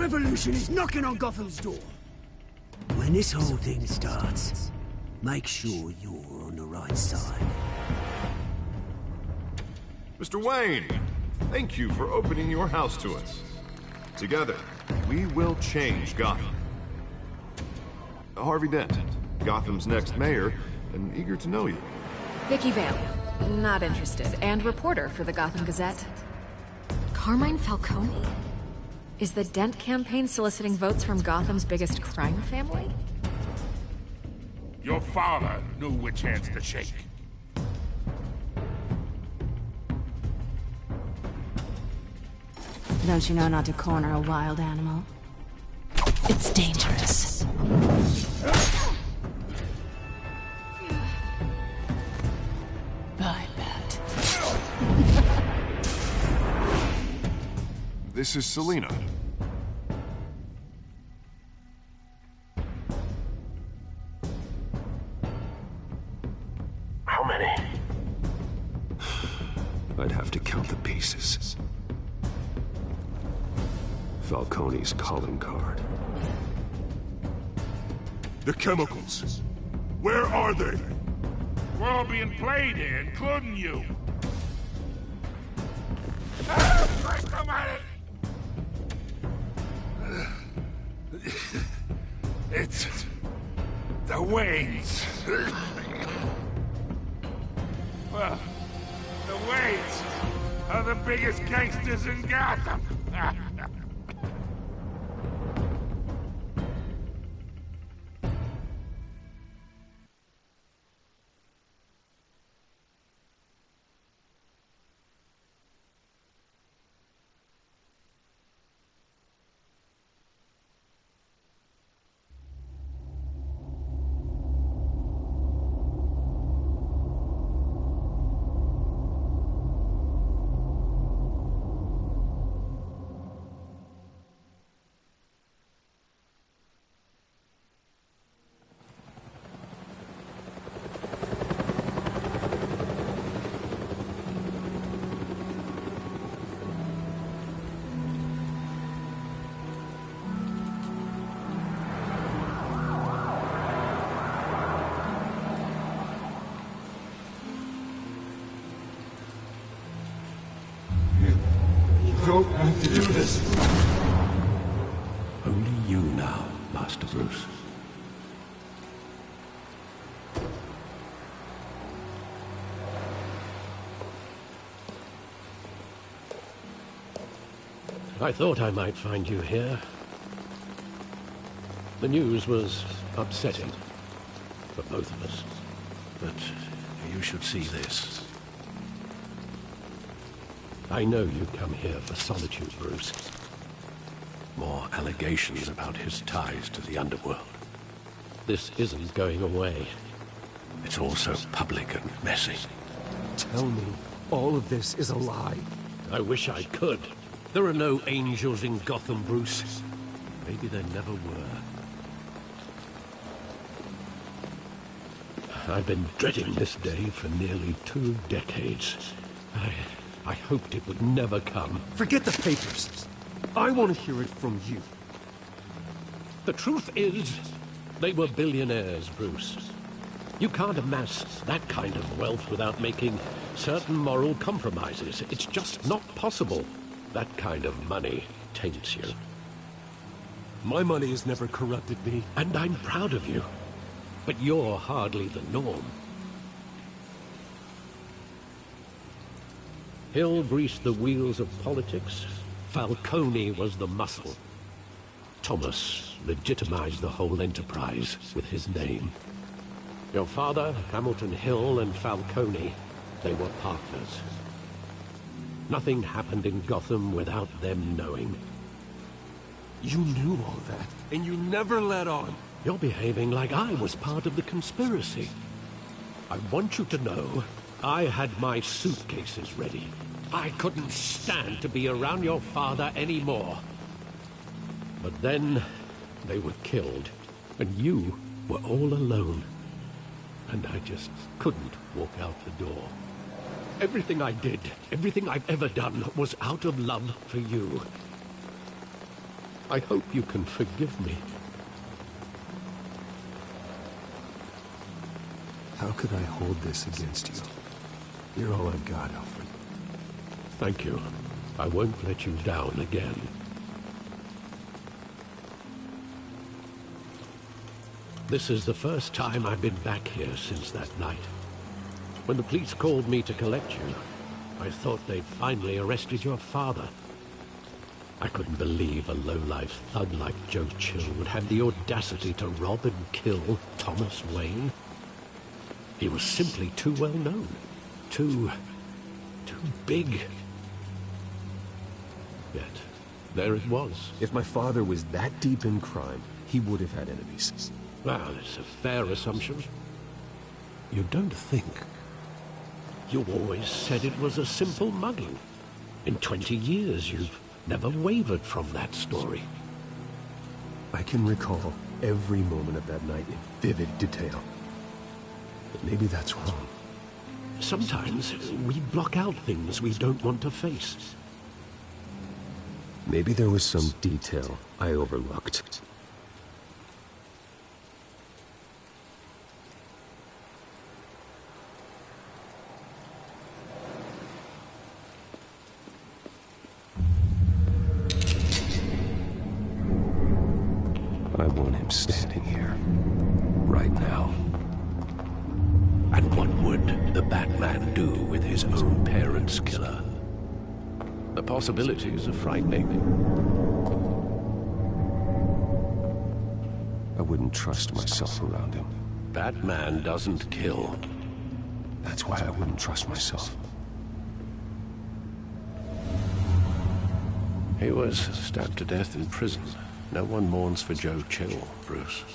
revolution is knocking on Gotham's door. When this whole thing starts, make sure you're on the right side. Mr. Wayne, thank you for opening your house to us. Together, we will change Gotham. Harvey Dent, Gotham's next mayor, and eager to know you. Vicky Vale, not interested, and reporter for the Gotham Gazette. Carmine Falcone? Is the Dent campaign soliciting votes from Gotham's biggest crime family? Your father knew which hands to shake. Don't you know not to corner a wild animal? It's dangerous. Bye, Bat. This is Selina. How many? I'd have to count the pieces. Falcone's calling card. The chemicals. Where are they? We're all being played here, including you. First come at it! It's the Waynes. Well, the Waynes are the biggest gangsters in Gotham. Don't have to do this. Only you now, Master Bruce. I thought I might find you here. The news was upsetting for both of us. But you should see this. I know you come here for solitude, Bruce. More allegations about his ties to the underworld. This isn't going away. It's all so public and messy. Tell me, all of this is a lie. I wish I could. There are no angels in Gotham, Bruce. Maybe there never were. I've been dreading this day for nearly 2 decades. I hoped it would never come. Forget the papers. I want to hear it from you. The truth is, they were billionaires, Bruce. You can't amass that kind of wealth without making certain moral compromises. It's just not possible. That kind of money taints you. My money has never corrupted me. And I'm proud of you. But you're hardly the norm. Hill greased the wheels of politics. Falcone was the muscle. Thomas legitimized the whole enterprise with his name. Your father, Hamilton Hill, and Falcone, they were partners. Nothing happened in Gotham without them knowing. You knew all that, and you never let on. You're behaving like I was part of the conspiracy. I want you to know, I had my suitcases ready. I couldn't stand to be around your father anymore. But then, they were killed, and you were all alone. And I just couldn't walk out the door. Everything I did, everything I've ever done, was out of love for you. I hope you can forgive me. How could I hold this against you? You're all I've got, Alfred. Thank you. I won't let you down again. This is the first time I've been back here since that night. When the police called me to collect you, I thought they'd finally arrested your father. I couldn't believe a low-life thug like Joe Chill would have the audacity to rob and kill Thomas Wayne. He was simply too well known. Too big. Yet, there it was. If my father was that deep in crime, he would have had enemies. Well, it's a fair assumption. You don't think? You always said it was a simple mugging. In 20 years, you've never wavered from that story. I can recall every moment of that night in vivid detail. But maybe that's wrong. Sometimes we block out things we don't want to face. Maybe there was some detail I overlooked. I want him standing here, right now. And what would the Batman do with his own parents' killer? The possibilities are frightening. I wouldn't trust myself around him. Batman doesn't kill. That's why I wouldn't trust myself. He was stabbed to death in prison. No one mourns for Joe Chill, Bruce.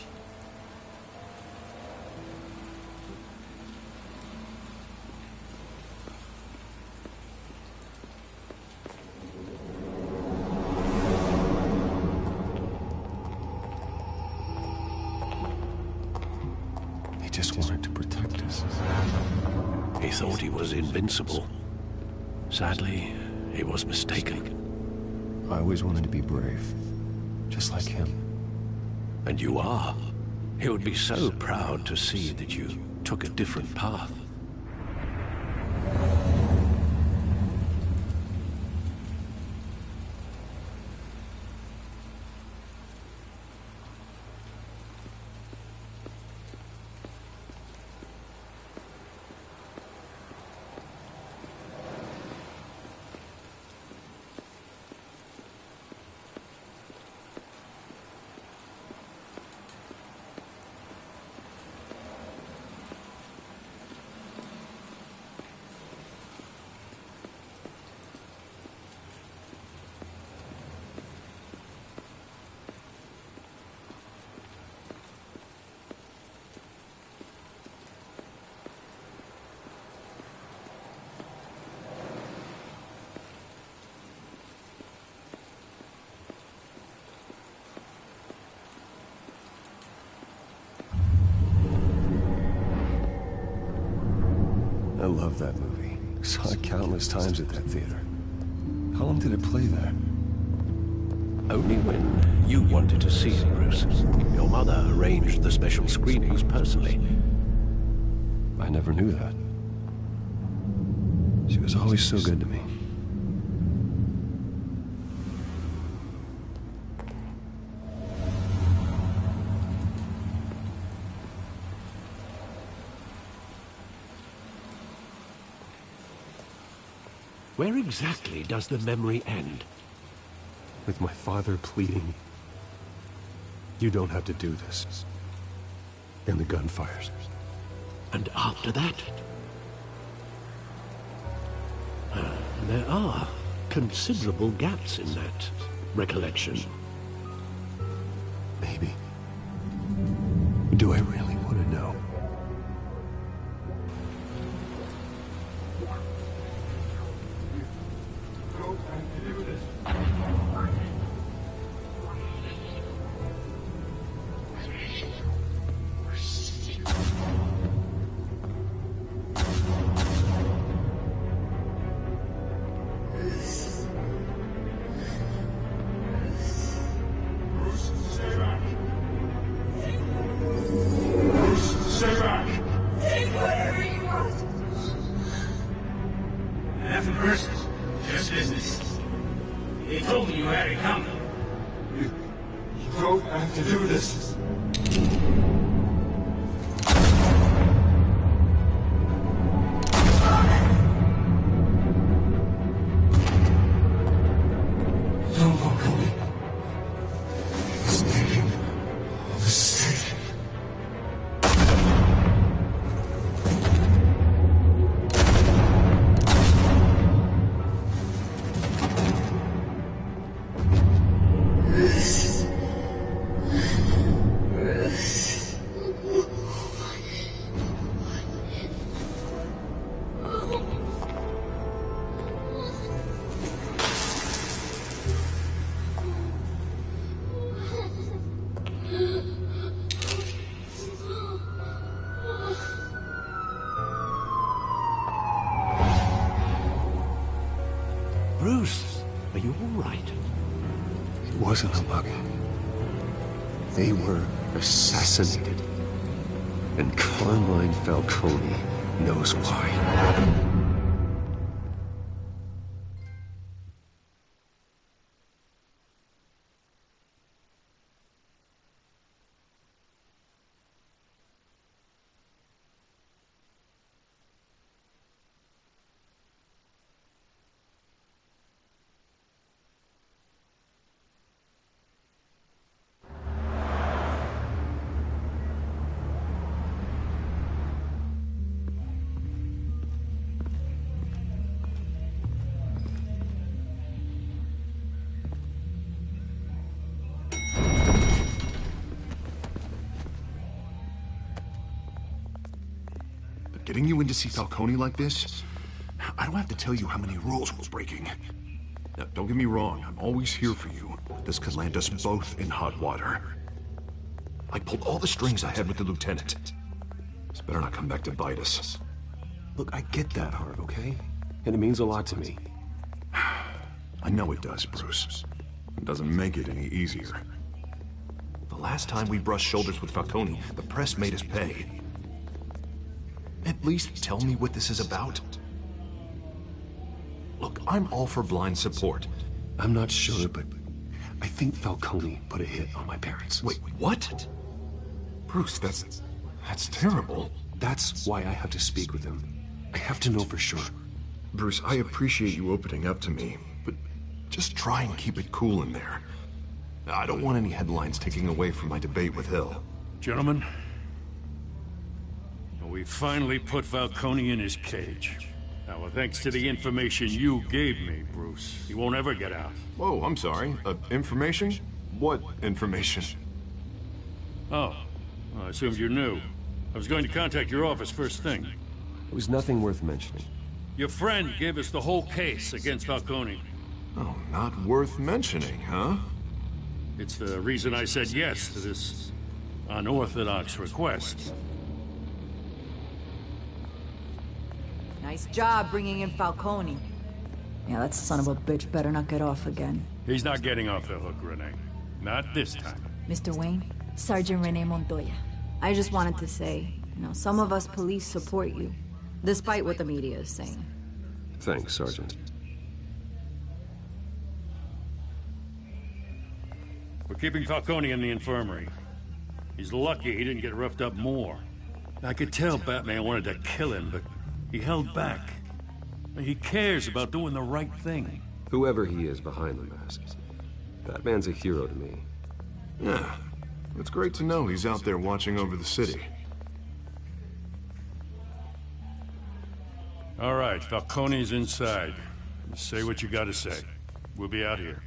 He just wanted to protect us. He thought he was invincible. Sadly, he was mistaken. I always wanted to be brave. Just like him. And you are. He would be so proud to see that you took a different path. I love that movie. Saw it countless times at that theater. How long did it play there? Only when you wanted to see it, Bruce. Your mother arranged the special screenings personally. I never knew that. She was always so good to me. Where exactly does the memory end? With my father pleading, "You don't have to do this." And the gunfires. And after that? There are considerable gaps in that recollection. Maybe. Do I really want to know? Bruce, just business. They told me you had it coming. You don't have to do this. Don't walk away. He's taking the state. Bruce, are you all right? It wasn't a bug. They were assassinated. And Carmine Falcone knows why. Getting you in to see Falcone like this? I don't have to tell you how many rules we're breaking. Now, don't get me wrong, I'm always here for you, but this could land us both in hot water. I pulled all the strings I had with the lieutenant. This better not come back to bite us. Look, I get that, Harv, okay? And it means a lot to me. I know it does, Bruce. It doesn't make it any easier. The last time we brushed shoulders with Falcone, the press made us pay. At least tell me what this is about. Look, I'm all for blind support. I'm not sure, but I think Falcone put a hit on my parents. Wait, what? Bruce, that's terrible. That's why I have to speak with him. I have to know for sure. Bruce, I appreciate you opening up to me, but just try and keep it cool in there. I don't want any headlines taking away from my debate with Hill. Gentlemen, we finally put Falcone in his cage. Now, thanks to the information you gave me, Bruce, he won't ever get out. Whoa, I'm sorry. Information? What information? Oh, well, I assumed you knew. I was going to contact your office first thing. It was nothing worth mentioning. Your friend gave us the whole case against Falcone. Oh, not worth mentioning, huh? It's the reason I said yes to this unorthodox request. Nice job bringing in Falcone. Yeah, that son of a bitch better not get off again. He's not getting off the hook, Renee. Not this time. Mr. Wayne, Sergeant Renee Montoya. I just wanted to say, some of us police support you, despite what the media is saying. Thanks, Sergeant. We're keeping Falcone in the infirmary. He's lucky he didn't get roughed up more. I could tell Batman wanted to kill him, but he held back. He cares about doing the right thing. Whoever he is behind the mask, Batman's a hero to me. Yeah, it's great to know he's out there watching over the city. All right, Falcone's inside. Say what you gotta say. We'll be out here.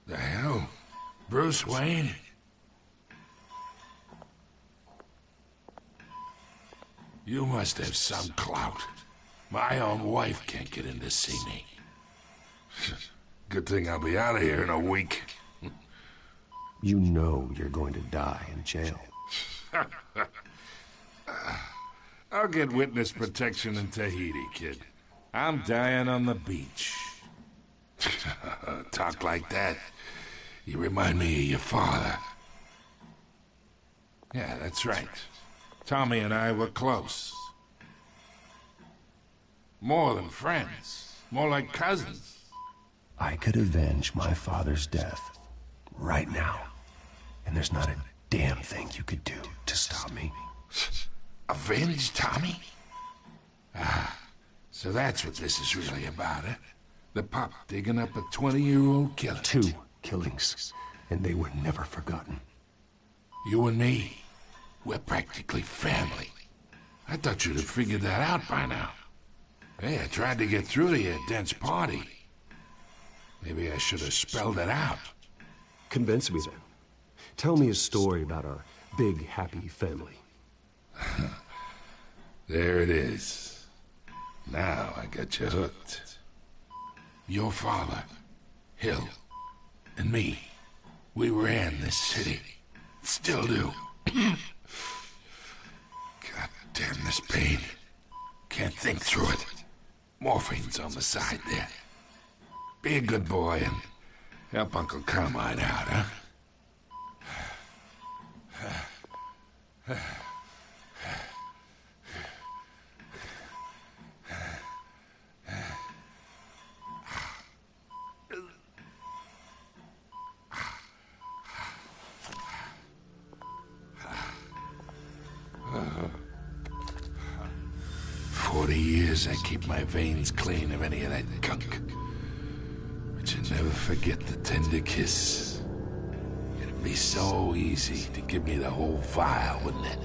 The hell? Bruce Wayne? You must have some clout. My own wife can't get in to see me. Good thing I'll be out of here in a week. You know you're going to die in jail. I'll get witness protection in Tahiti, kid. I'm dying on the beach. Talk like that. You remind me of your father. Yeah, that's right. Tommy and I were close. More than friends. More like cousins. I could avenge my father's death right now. And there's not a damn thing you could do to stop me. Avenge Tommy? Ah, so that's what this is really about, eh? The pup digging up a 20-year-old killer. 2 killings, and they were never forgotten. You and me, we're practically family. I thought you'd have figured that out by now. Hey, I tried to get through to your dense party. Maybe I should have spelled it out. Convince me then. Tell me a story about our big, happy family. There it is. Now I got you hooked. Your father, Hill, and me, we ran this city. Still do. God damn this pain. Can't think through it. Morphine's on the side there. Be a good boy and help Uncle Carmine out, huh? 40 years I keep my veins clean of any of that gunk. But you never forget the tender kiss. It'd be so easy to give me the whole vial, wouldn't it?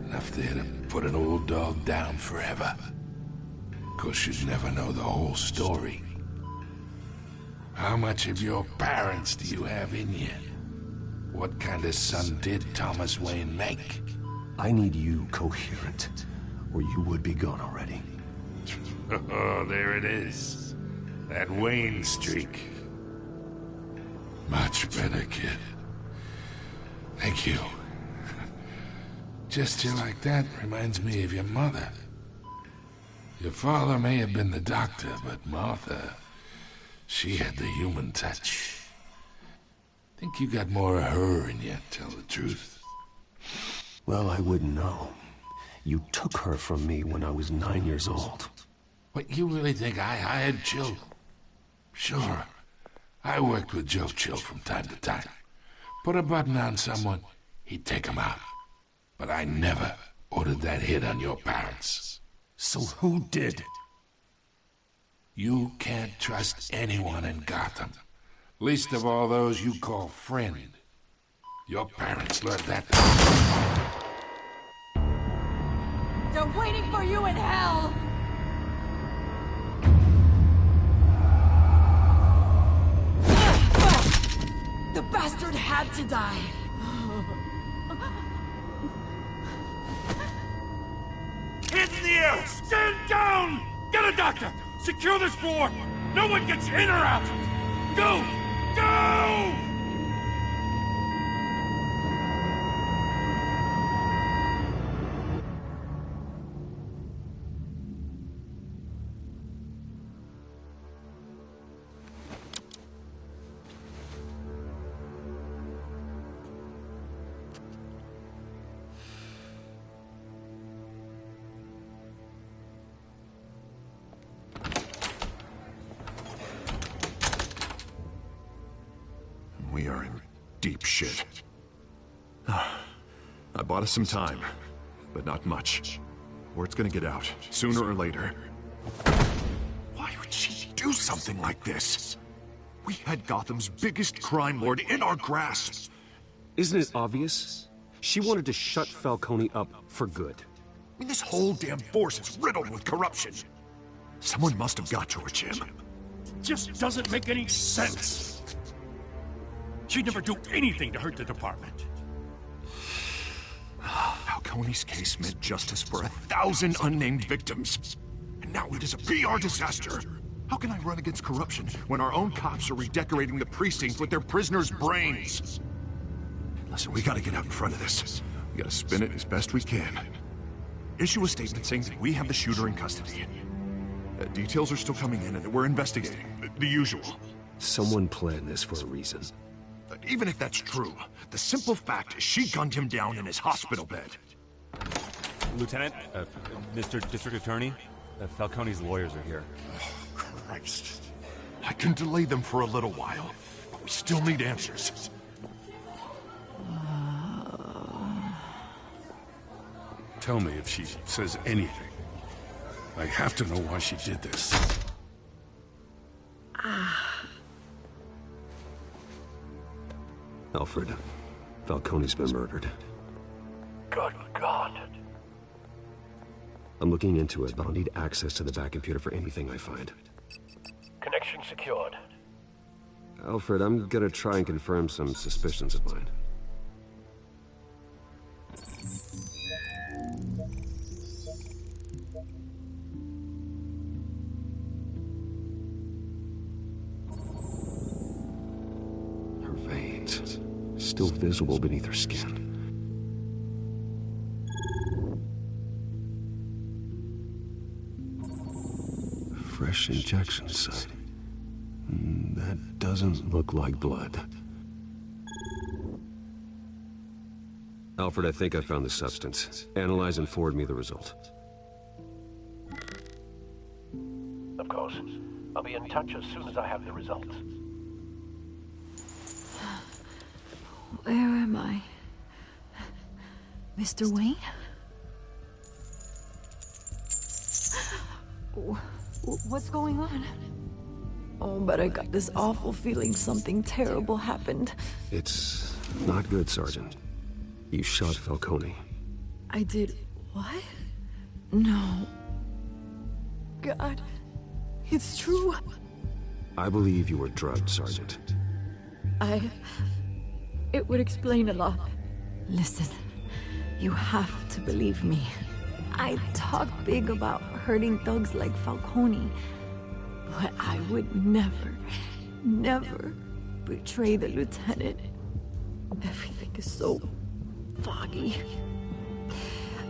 Enough there to put an old dog down forever. Of course, you'd never know the whole story. How much of your parents do you have in you? What kind of son did Thomas Wayne make? I need you coherent, or you would be gone already. Oh, there it is. That Wayne streak. Much better, kid. Thank you. Gesture like that reminds me of your mother. Your father may have been the doctor, but Martha, she had the human touch. Think you got more of her in you, tell the truth. Well, I wouldn't know. You took her from me when I was 9 years old. What, you really think I hired Chill? Sure. I worked with Joe Chill from time to time. Put a button on someone, he'd take him out. But I never ordered that hit on your parents. So who did? You can't trust anyone in Gotham. Least of all those you call friend. Your parents learned that. They're waiting for you in hell! The bastard had to die. Hands in the air! Stand down! Get a doctor! Secure this floor! No one gets in or out! Go! Go! We are in deep shit. I bought us some time, but not much. Word's gonna get out, sooner or later. Why would she do something like this? We had Gotham's biggest crime lord in our grasp. Isn't it obvious? She wanted to shut Falcone up for good. I mean, this whole damn force is riddled with corruption. Someone must have got to her, Jim. Just doesn't make any sense. She'd never do anything to hurt the department. Falcone's case meant justice for 1,000 unnamed victims. And now it is a PR disaster. How can I run against corruption when our own cops are redecorating the precinct with their prisoners' brains? Listen, we gotta get out in front of this. We gotta spin it as best we can. Issue a statement saying that we have the shooter in custody. Details are still coming in and we're investigating. The usual. Someone planned this for a reason. Even if that's true, the simple fact is she gunned him down in his hospital bed. Lieutenant, Mr. District Attorney, Falcone's lawyers are here. Oh, Christ. I can delay them for a little while, but we still need answers. Tell me if she says anything. I have to know why she did this. Alfred, Falcone's been murdered. Good God. I'm looking into it, but I'll need access to the back computer for anything I find. Connection secured. Alfred, I'm gonna try and confirm some suspicions of mine. Her veins, still visible beneath her skin. Fresh injection site. That doesn't look like blood. Alfred, I think I found the substance. Analyze and forward me the result. Of course. I'll be in touch as soon as I have the results. Where am I? Mr. Wayne? What's going on? Oh, but I got this awful feeling something terrible happened. It's not good, Sergeant. You shot Falcone. I did what? No. God, it's true. I believe you were drugged, Sergeant. It would explain a lot. Listen, you have to believe me. I talk big about hurting thugs like Falcone, but I would never, never betray the lieutenant. Everything is so foggy.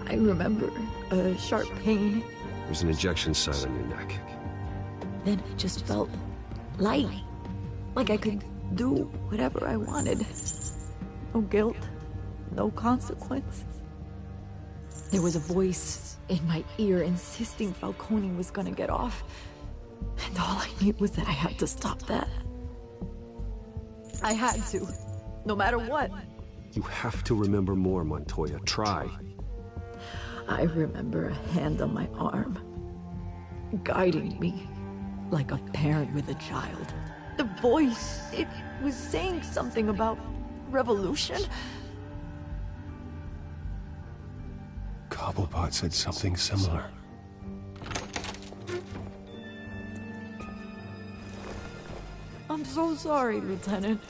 I remember a sharp pain. There's an injection site on your neck. Then it just felt light, like I could do whatever I wanted. No guilt, no consequence. There was a voice in my ear insisting Falcone was gonna get off. And all I knew was that I had to stop that. I had to, no matter what. You have to remember more, Montoya. Try. I remember a hand on my arm, guiding me like a parent with a child. The voice, it was saying something about revolution. Cobblepot said something similar. I'm so sorry, Lieutenant.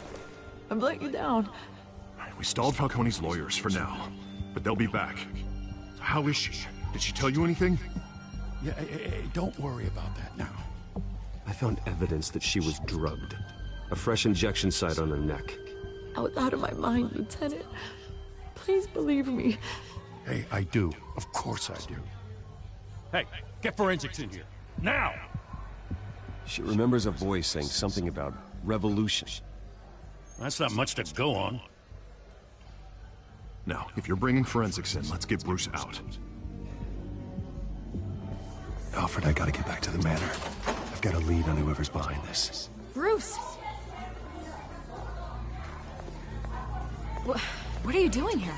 I've let you down. We stalled Falcone's lawyers for now, but they'll be back. How is she? Did she tell you anything? Yeah, don't worry about that now. I found evidence that she was drugged. A fresh injection site on her neck. I was out of my mind, Lieutenant. Please believe me. Hey, I do. Of course I do. Hey, get forensics in here. Now! She remembers a voice saying something about revolution. That's not much to go on. Now, if you're bringing forensics in, let's get Bruce out. Alfred, I gotta get back to the manor. I've got a lead on whoever's behind this. Bruce! What are you doing here?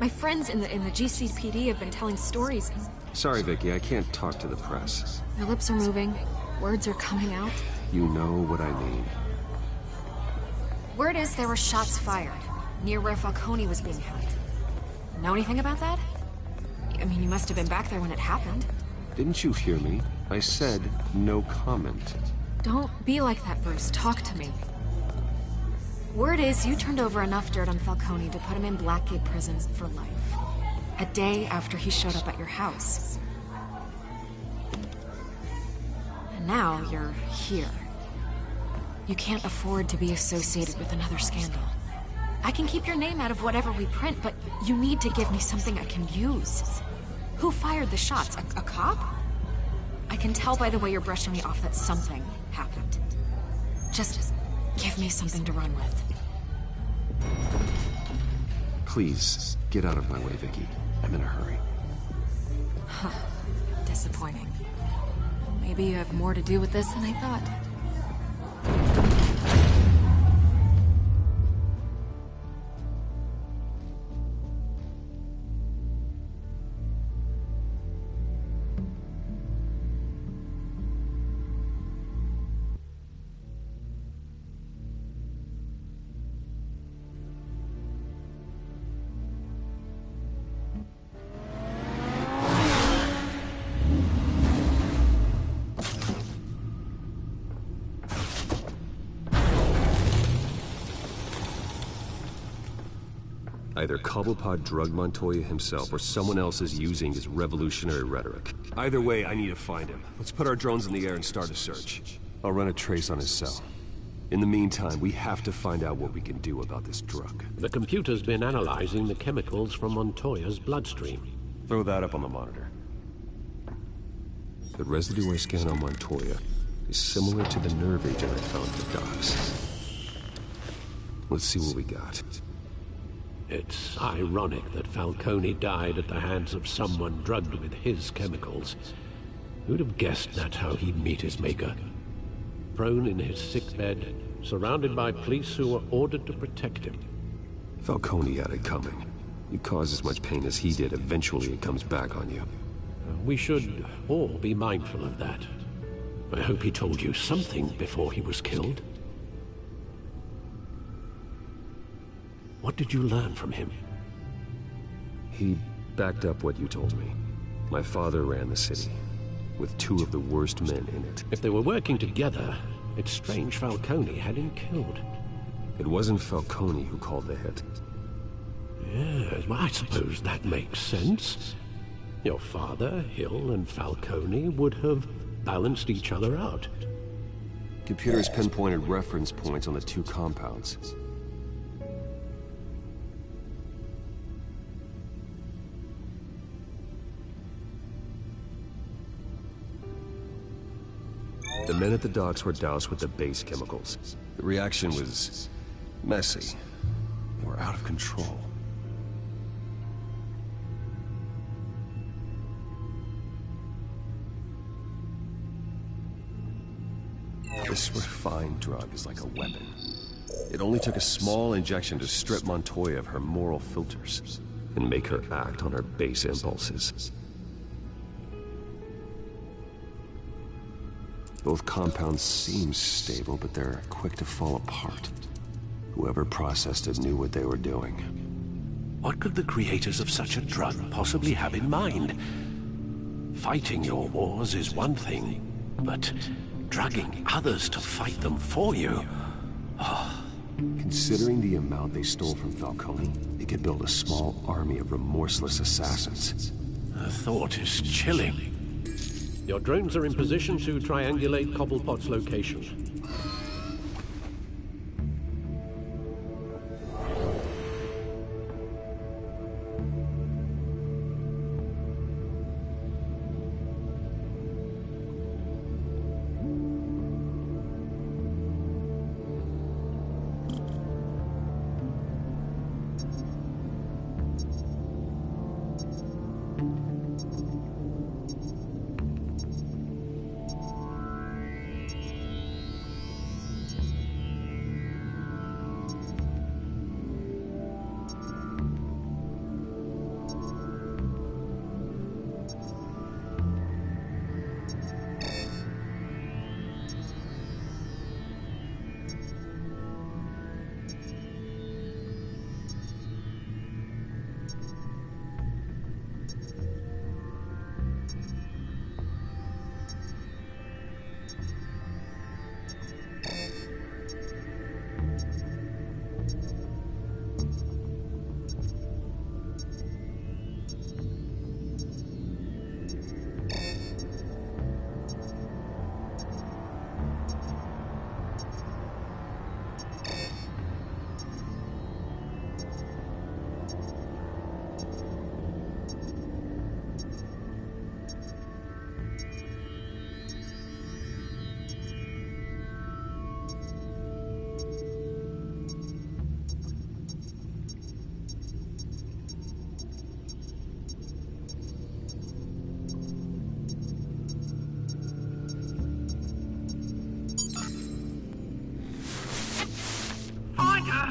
My friends in the GCPD have been telling stories. Sorry, Vicky, I can't talk to the press. Their lips are moving. Words are coming out. You know what I mean. Word is there were shots fired near where Falcone was being held. Know anything about that? I mean, you must have been back there when it happened. Didn't you hear me? I said no comment. Don't be like that, Bruce. Talk to me. Word is you turned over enough dirt on Falcone to put him in Blackgate Prison for life. A day after he showed up at your house. And now you're here. You can't afford to be associated with another scandal. I can keep your name out of whatever we print, but you need to give me something I can use. Who fired the shots? A cop? I can tell by the way you're brushing me off that something happened. Just give me something to run with. Please, get out of my way, Vicky. I'm in a hurry. Huh. Disappointing. Maybe you have more to do with this than I thought. Either Cobblepot drugged Montoya himself, or someone else is using his revolutionary rhetoric. Either way, I need to find him. Let's put our drones in the air and start a search. I'll run a trace on his cell. In the meantime, we have to find out what we can do about this drug. The computer's been analyzing the chemicals from Montoya's bloodstream. Throw that up on the monitor. The residue I scanned on Montoya is similar to the nerve agent I found at the docks. Let's see what we got. It's ironic that Falcone died at the hands of someone drugged with his chemicals. Who'd have guessed that's how he'd meet his maker? Prone in his sickbed, surrounded by police who were ordered to protect him. Falcone had it coming. You cause as much pain as he did, eventually it comes back on you. We should all be mindful of that. I hope he told you something before he was killed. What did you learn from him? He backed up what you told me. My father ran the city, with 2 of the worst men in it. If they were working together, it's strange Falcone had him killed. It wasn't Falcone who called the hit. Yes, well, I suppose that makes sense. Your father, Hill, and Falcone would have balanced each other out. Computers pinpointed reference points on the 2 compounds. The men at the docks were doused with the base chemicals. The reaction was messy. They were out of control. This refined drug is like a weapon. It only took a small injection to strip Montoya of her moral filters and make her act on her base impulses. Both compounds seem stable, but they're quick to fall apart. Whoever processed it knew what they were doing. What could the creators of such a drug possibly have in mind? Fighting your wars is one thing, but drugging others to fight them for you? Oh. Considering the amount they stole from Falcone, they could build a small army of remorseless assassins. The thought is chilling. Your drones are in position to triangulate Cobblepot's location.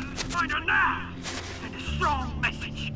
her! Find her now! Send a strong message!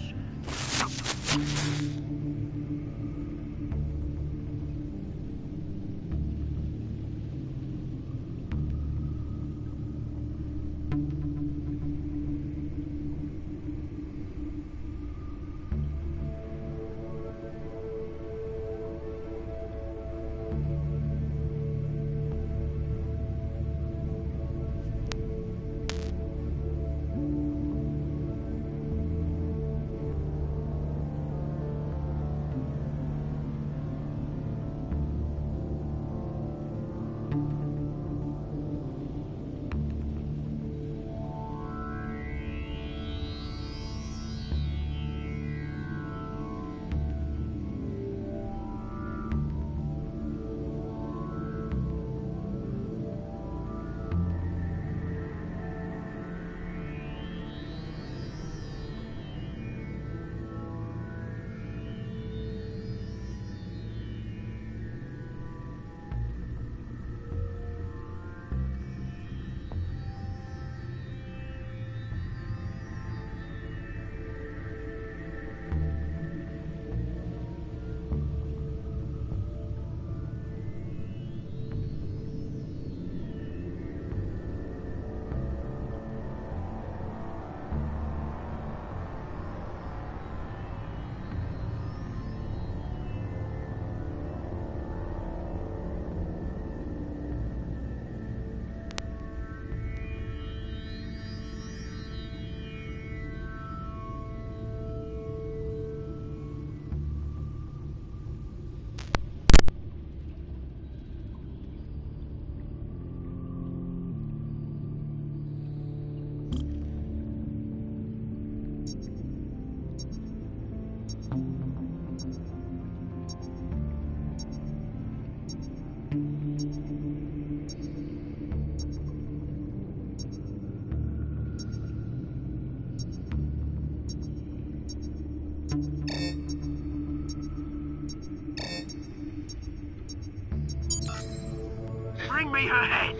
Bring me her head!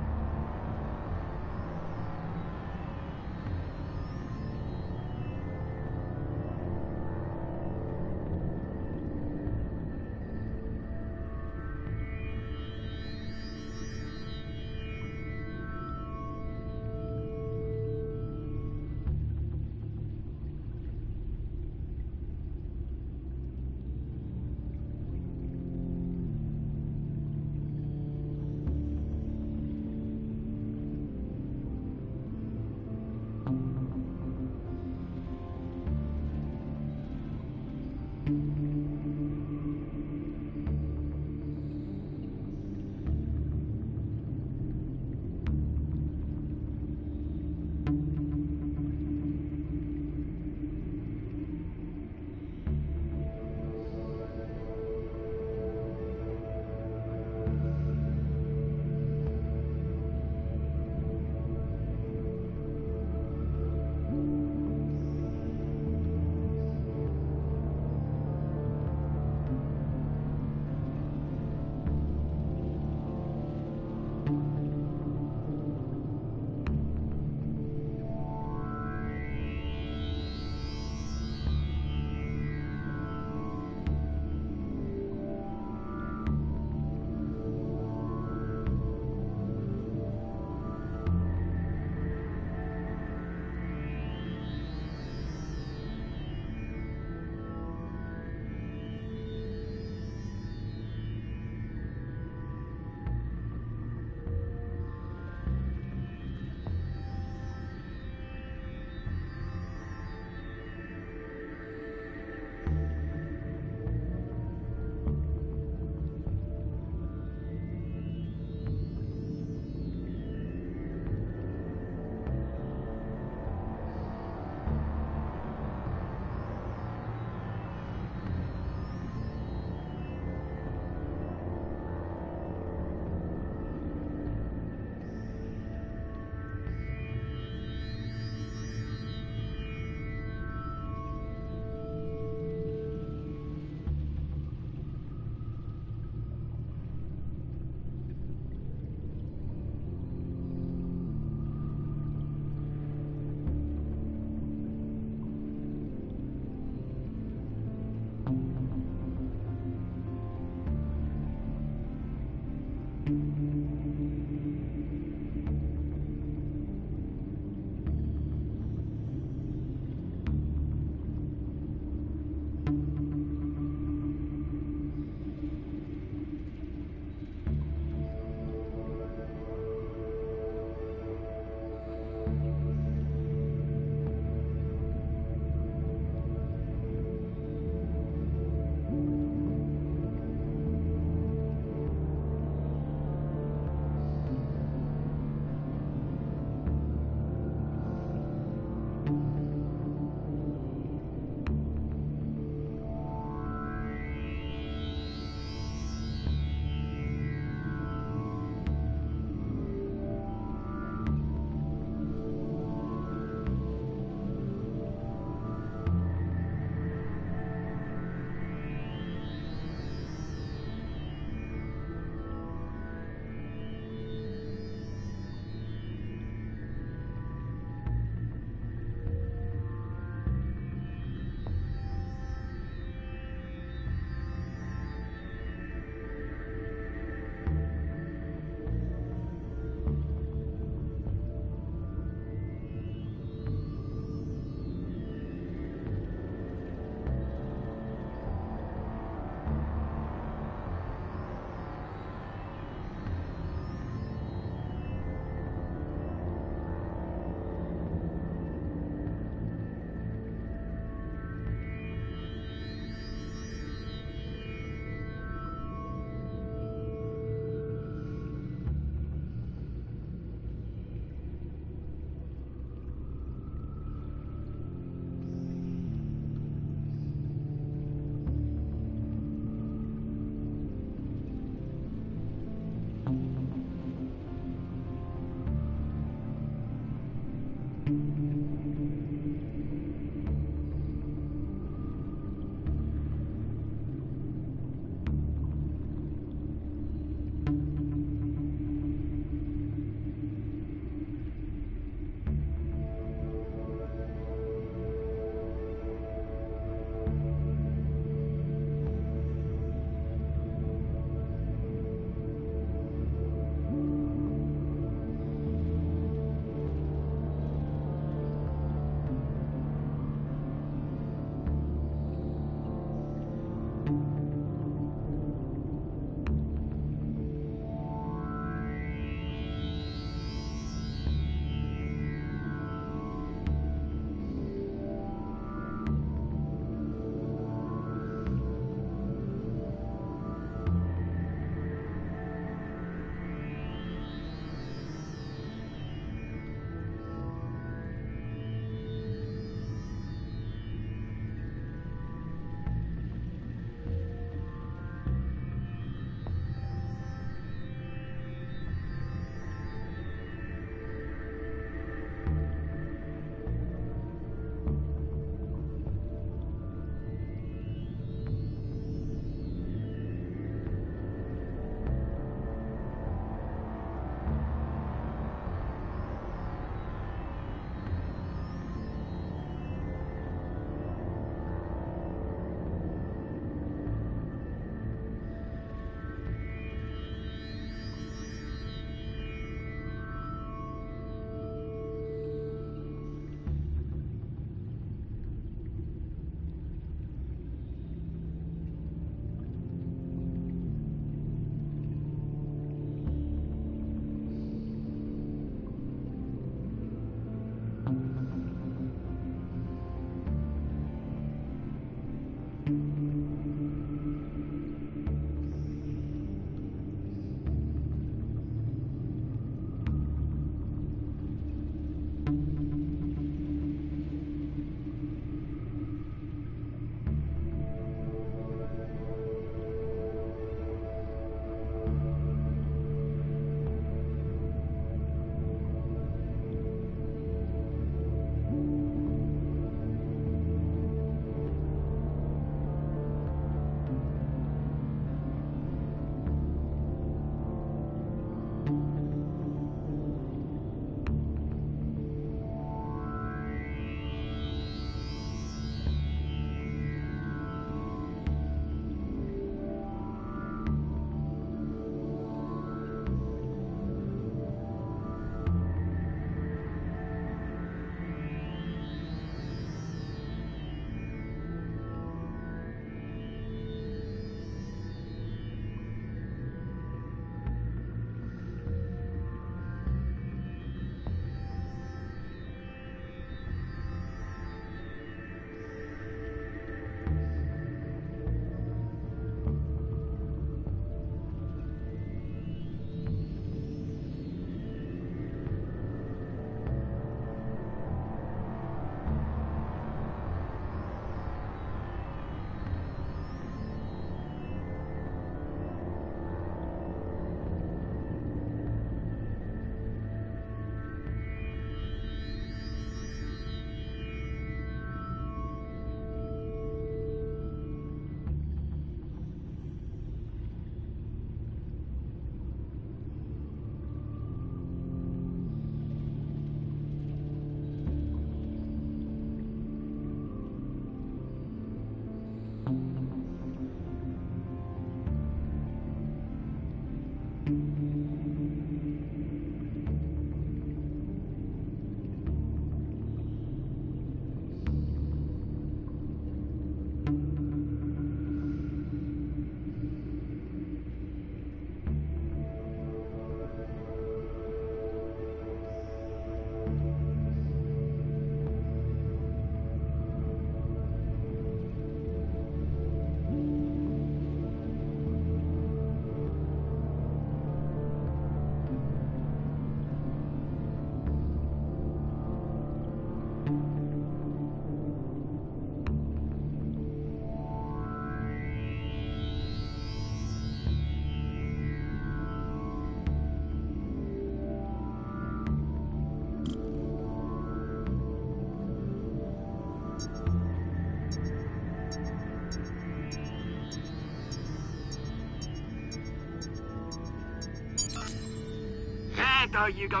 There you go.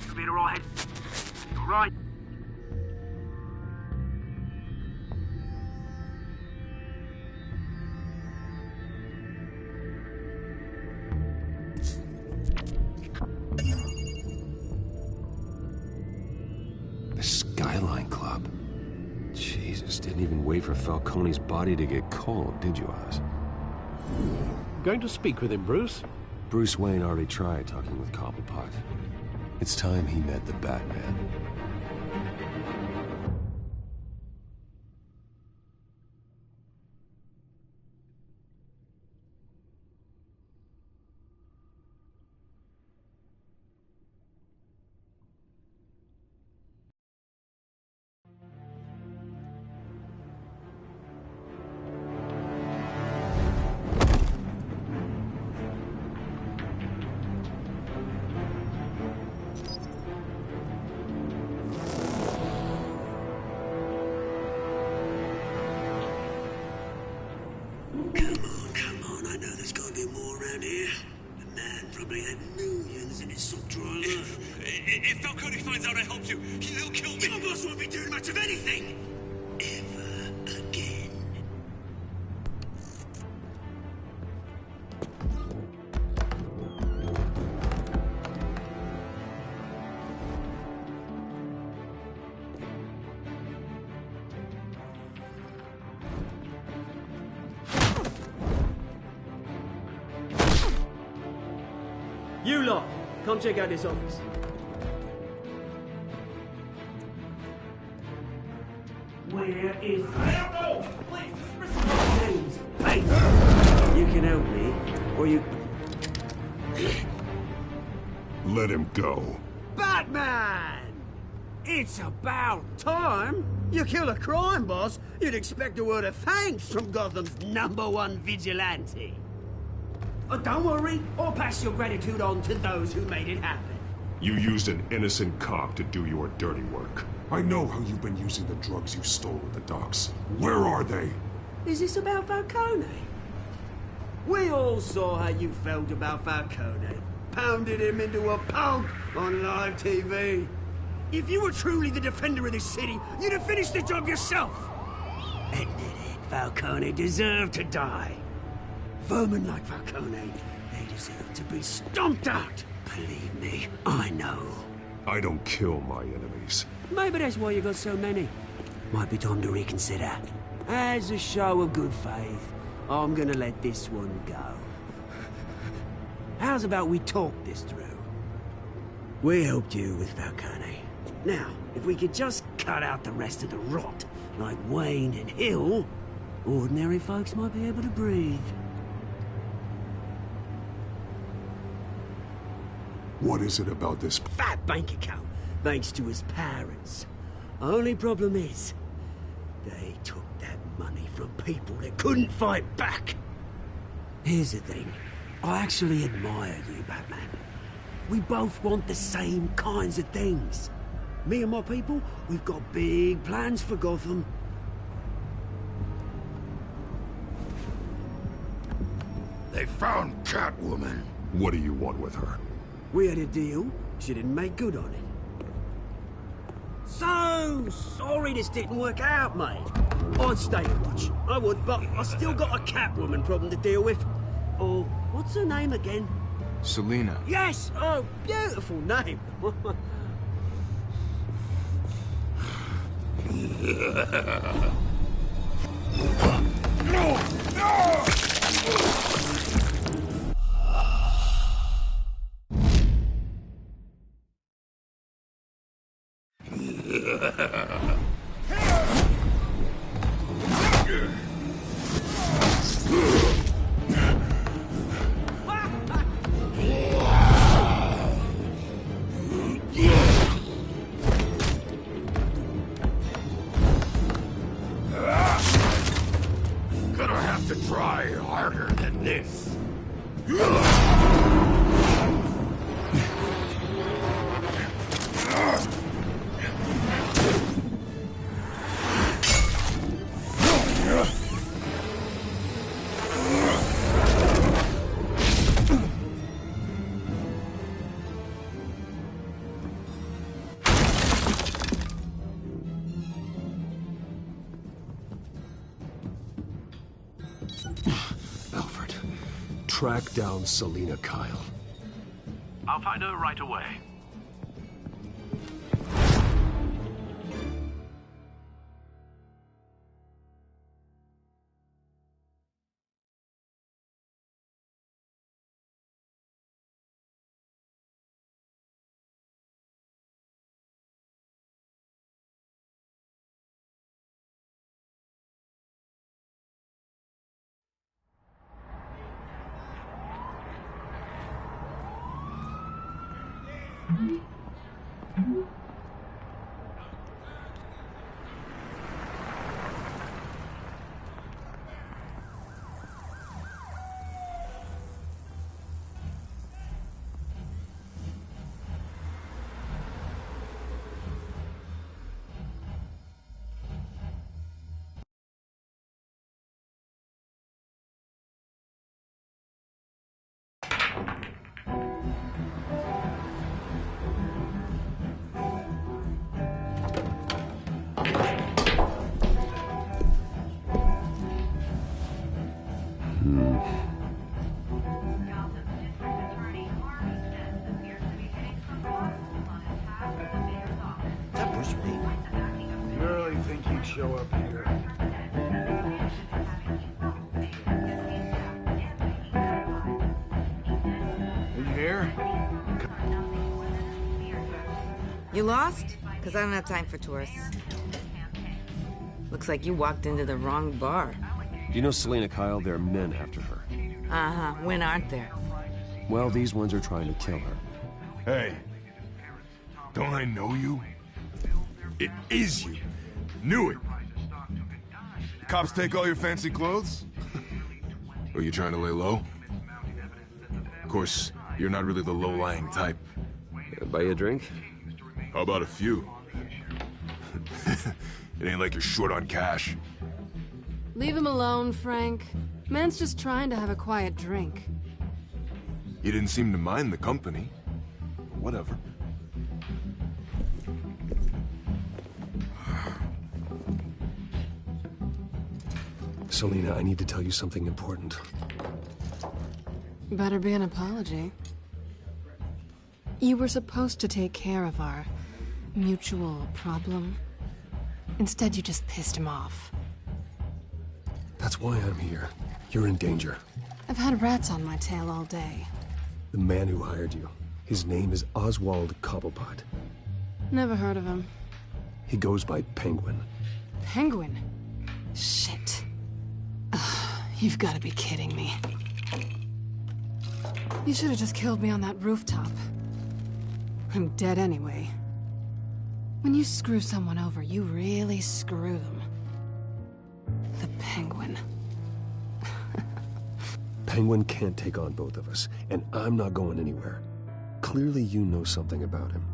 You'll be all right. Right. The Skyline Club. Jesus, didn't even wait for Falcone's body to get cold, did you, Oz? Going to speak with him, Bruce? Bruce Wayne already tried talking with Cobblepot. It's time he met the Batman. Come on, I know there's gotta be more around here. The man probably had millions in his sock drawer. If Falcone finds out I helped you, he'll kill me. Your boss won't be doing much of anything. Ever again. You lot, come check out this office. Where is... I don't know! Please, dismiss James, hey! You can help me, or you... Let him go. Batman! It's about time. You kill a crime boss, you'd expect a word of thanks from Gotham's #1 vigilante. Oh, don't worry, I'll pass your gratitude on to those who made it happen. You used an innocent cop to do your dirty work. I know how you've been using the drugs you stole at the docks. Where are they? Is this about Falcone? We all saw how you felt about Falcone. Pounded him into a pulp on live TV. If you were truly the defender of this city, you'd have finished the job yourself. Admit it, Falcone deserved to die. Vermin like Falcone, they deserve to be stomped out. Believe me, I know. I don't kill my enemies. Maybe that's why you got so many. Might be time to reconsider. As a show of good faith, I'm gonna let this one go. How's about we talk this through? We helped you with Falcone. Now, if we could just cut out the rest of the rot, like Wayne and Hill, ordinary folks might be able to breathe. What is it about this fat bank account, thanks to his parents? Only problem is, they took that money from people that couldn't fight back. Here's the thing. I actually admire you, Batman. We both want the same kinds of things. Me and my people, we've got big plans for Gotham. They found Catwoman. What do you want with her? We had a deal. She didn't make good on it. So sorry this didn't work out, mate. I'd stay to watch. I would, but I still got a Catwoman problem to deal with. Or, what's her name again? Selina. Yes! Oh, beautiful name. Gonna have to try harder than this. Alfred, track down Selina Kyle. I'll find her right away. You really think he'd show up here? Are you here? You lost? Because I don't have time for tourists. Looks like you walked into the wrong bar. You know Selina Kyle? There are men after her. Uh-huh. When aren't there? Well, these ones are trying to kill her. Hey, don't I know you? It is you. Knew it. The cops take all your fancy clothes? Are you trying to lay low? Of course, you're not really the low-lying type. Buy you a drink? How about a few? It ain't like you're short on cash. Leave him alone, Frank. Man's just trying to have a quiet drink. You didn't seem to mind the company. Whatever. Selina, I need to tell you something important. Better be an apology. You were supposed to take care of our mutual problem. Instead, you just pissed him off. That's why I'm here. You're in danger. I've had rats on my tail all day. The man who hired you, his name is Oswald Cobblepot. Never heard of him. He goes by Penguin. Penguin? Shit. Ugh, you've got to be kidding me. You should have just killed me on that rooftop. I'm dead anyway. When you screw someone over, you really screw them. The Penguin. Penguin can't take on both of us, and I'm not going anywhere. Clearly you know something about him.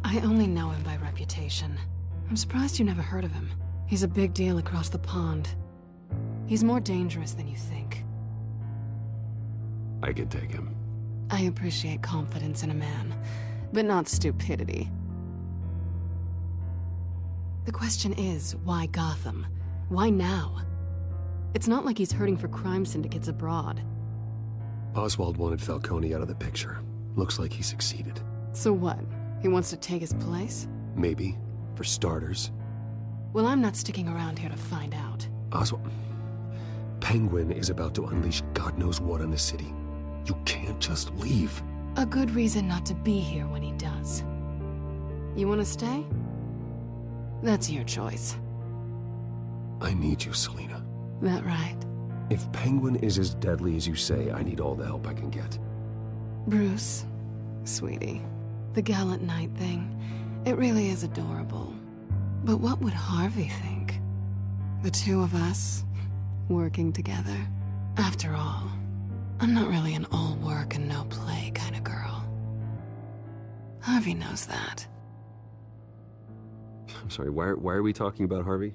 I only know him by reputation. I'm surprised you never heard of him. He's a big deal across the pond. He's more dangerous than you think. I can take him. I appreciate confidence in a man, but not stupidity. The question is, why Gotham? Why now? It's not like he's hurting for crime syndicates abroad. Oswald wanted Falcone out of the picture. Looks like he succeeded. So what? He wants to take his place? Maybe. For starters. Well, I'm not sticking around here to find out. Oswald... Penguin is about to unleash God knows what on the city. You can't just leave. A good reason not to be here when he does. You want to stay? That's your choice. I need you, Selina. That right? If Penguin is as deadly as you say, I need all the help I can get. Bruce, sweetie, the gallant knight thing, it really is adorable. But what would Harvey think? The two of us, working together. After all, I'm not really an all work and no play kind of girl. Harvey knows that. I'm sorry, why are we talking about Harvey?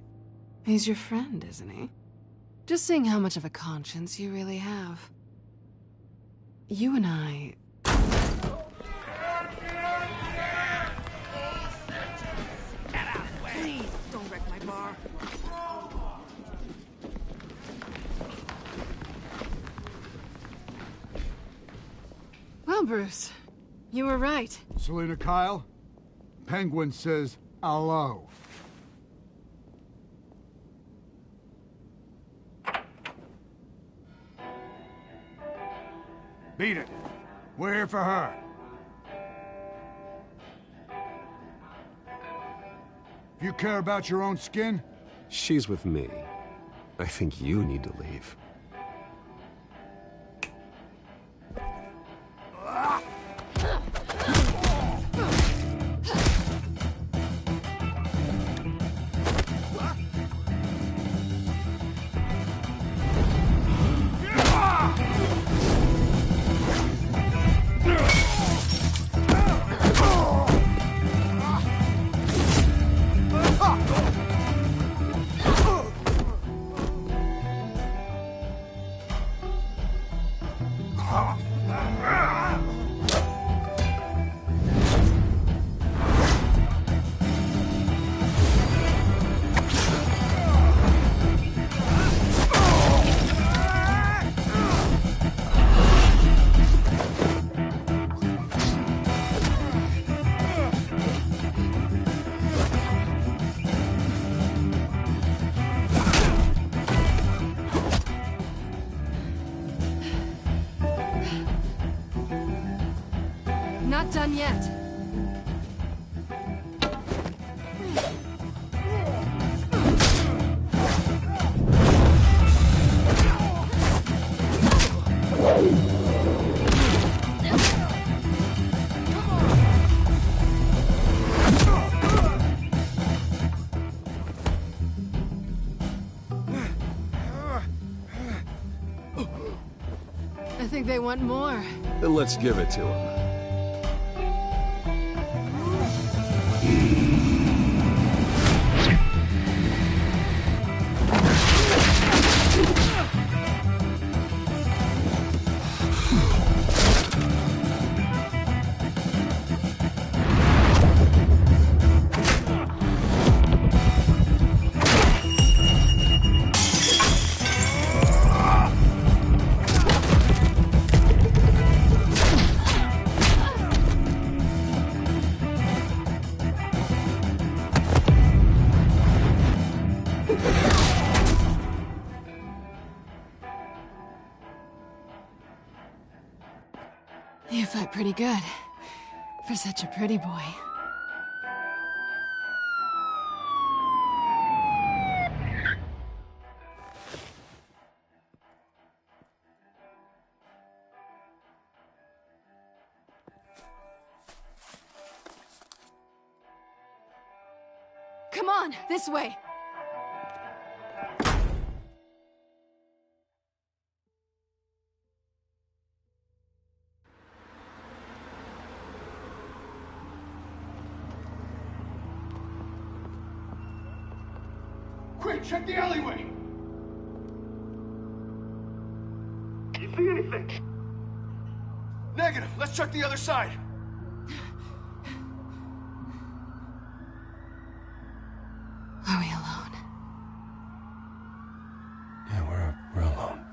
He's your friend, isn't he? Just seeing how much of a conscience you really have. You and I... Please, don't wreck my bar. Well, Bruce, you were right. Selina Kyle, Penguin says hello. Beat it. We're here for her. If you care about your own skin... She's with me. I think you need to leave. Not done yet. I think they want more. Then let's give it to him. You fight pretty good. For such a pretty boy. Come on, this way. Quick, check the alleyway! You see anything? Negative. Let's check the other side. Are we alone? Yeah, we're alone.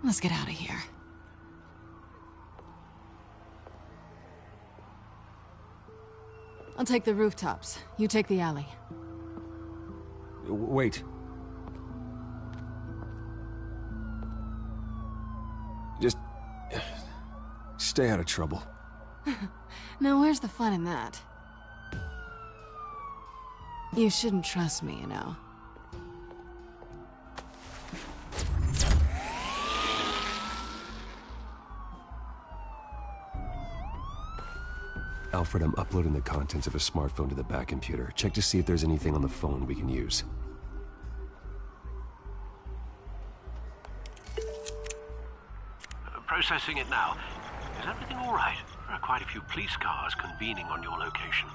Let's get out of here. I'll take the rooftops. You take the alley. Wait. Just... stay out of trouble. Now where's the fun in that? You shouldn't trust me, you know. Alfred, I'm uploading the contents of a smartphone to the back computer. Check to see if there's anything on the phone we can use. Processing it now. Is everything all right? There are quite a few police cars convening on your location.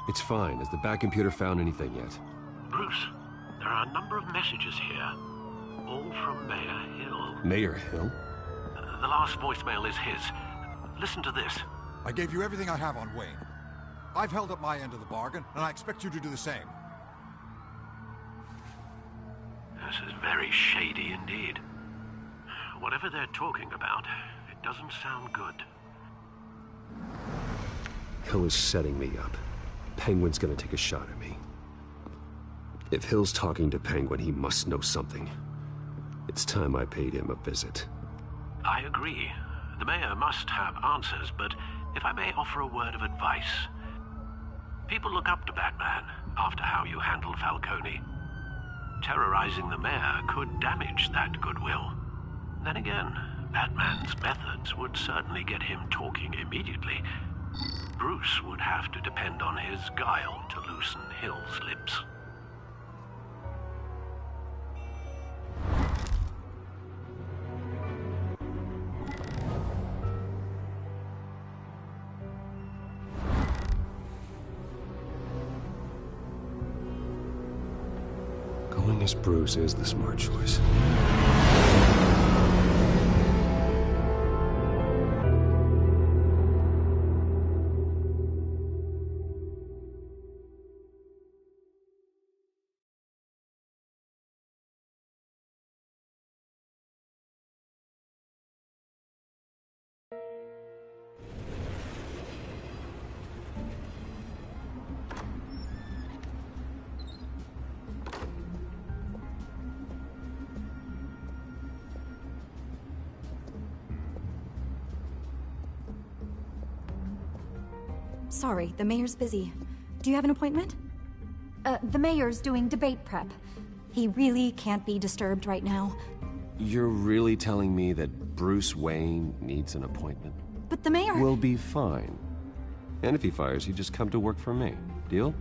It's fine. Has the back computer found anything yet? Bruce, there are a number of messages here. All from Mayor Hill. Mayor Hill? The last voicemail is his. Listen to this. I gave you everything I have on Wayne. I've held up my end of the bargain, and I expect you to do the same. This is very shady indeed. Whatever they're talking about, it doesn't sound good. Hill is setting me up. Penguin's gonna take a shot at me. If Hill's talking to Penguin, he must know something. It's time I paid him a visit. I agree. The mayor must have answers, but if I may offer a word of advice. People look up to Batman after how you handled Falcone. Terrorizing the mayor could damage that goodwill. Then again, Batman's methods would certainly get him talking immediately. Bruce would have to depend on his guile to loosen Hill's lips. Going as Bruce is the smart choice. Sorry, the mayor's busy. Do you have an appointment? The mayor's doing debate prep. He really can't be disturbed right now. You're really telling me that Bruce Wayne needs an appointment? But the mayor... We'll be fine. And if he fires you, just come to work for me. Deal?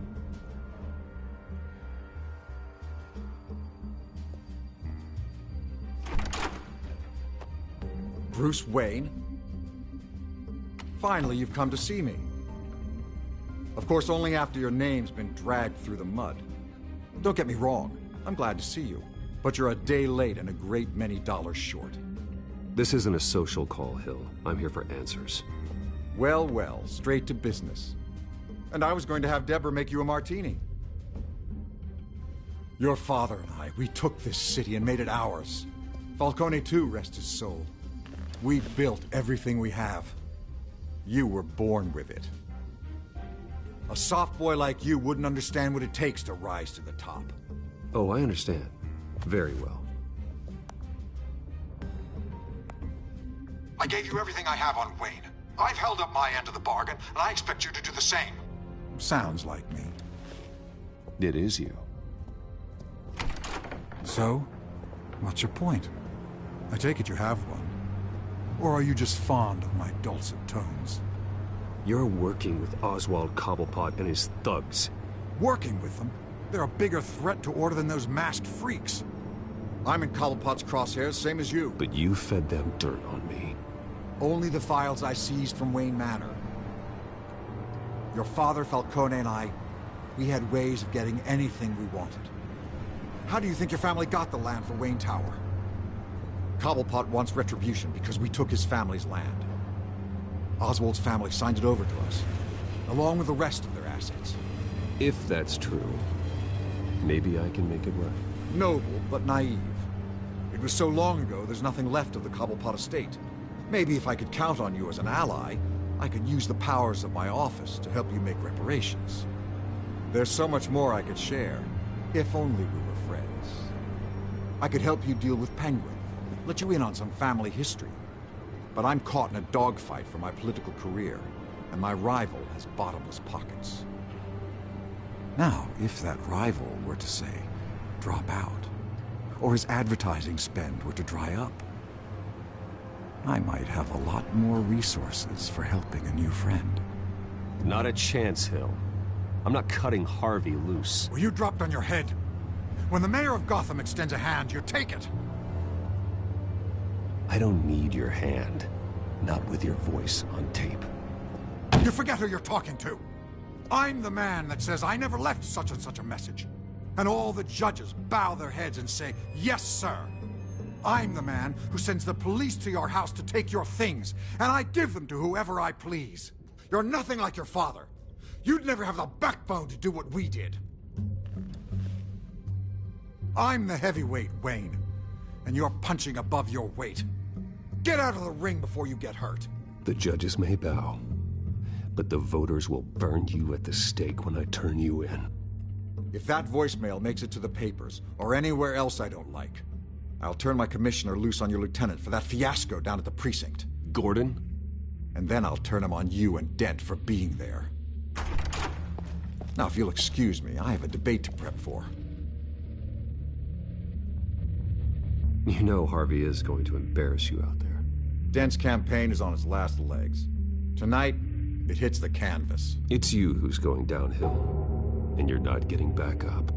Bruce Wayne? Finally, you've come to see me. Of course, only after your name's been dragged through the mud. Don't get me wrong, I'm glad to see you. But you're a day late and a great many dollars short. This isn't a social call, Hill. I'm here for answers. Well, well, straight to business. And I was going to have Deborah make you a martini. Your father and I, we took this city and made it ours. Falcone too, rest his soul. We built everything we have. You were born with it. A soft boy like you wouldn't understand what it takes to rise to the top. Oh, I understand. Very well. I gave you everything I have on Wayne. I've held up my end of the bargain, and I expect you to do the same. Sounds like me. It is you. So, what's your point? I take it you have one. Or are you just fond of my dulcet tones? You're working with Oswald Cobblepot and his thugs. Working with them? They're a bigger threat to order than those masked freaks. I'm in Cobblepot's crosshairs, same as you. But you fed them dirt on me. Only the files I seized from Wayne Manor. Your father, Falcone, and I, we had ways of getting anything we wanted. How do you think your family got the land for Wayne Tower? Cobblepot wants retribution because we took his family's land. Oswald's family signed it over to us, along with the rest of their assets. If that's true, maybe I can make it right. Noble, but naive. It was so long ago, there's nothing left of the Cobblepot estate. Maybe if I could count on you as an ally, I could use the powers of my office to help you make reparations. There's so much more I could share, if only we were friends. I could help you deal with Penguin, let you in on some family history. But I'm caught in a dogfight for my political career, and my rival has bottomless pockets. Now, if that rival were to say, drop out, or his advertising spend were to dry up, I might have a lot more resources for helping a new friend. Not a chance, Hill. I'm not cutting Harvey loose. Well, you dropped on your head. When the mayor of Gotham extends a hand, you take it. I don't need your hand. Not with your voice on tape. You forget who you're talking to. I'm the man that says I never left such and such a message. And all the judges bow their heads and say, yes, sir. I'm the man who sends the police to your house to take your things, and I give them to whoever I please. You're nothing like your father. You'd never have the backbone to do what we did. I'm the heavyweight, Wayne, and you're punching above your weight. Get out of the ring before you get hurt. The judges may bow, but the voters will burn you at the stake when I turn you in. If that voicemail makes it to the papers, or anywhere else I don't like, I'll turn my commissioner loose on your lieutenant for that fiasco down at the precinct. Gordon? And then I'll turn him on you and Dent for being there. Now, if you'll excuse me, I have a debate to prep for. You know Harvey is going to embarrass you out there. Dent's campaign is on its last legs. Tonight, it hits the canvas. It's you who's going downhill, and you're not getting back up.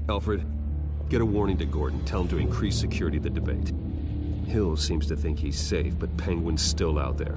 Alfred, get a warning to Gordon. Tell him to increase security at the debate. Hill seems to think he's safe, but Penguin's still out there.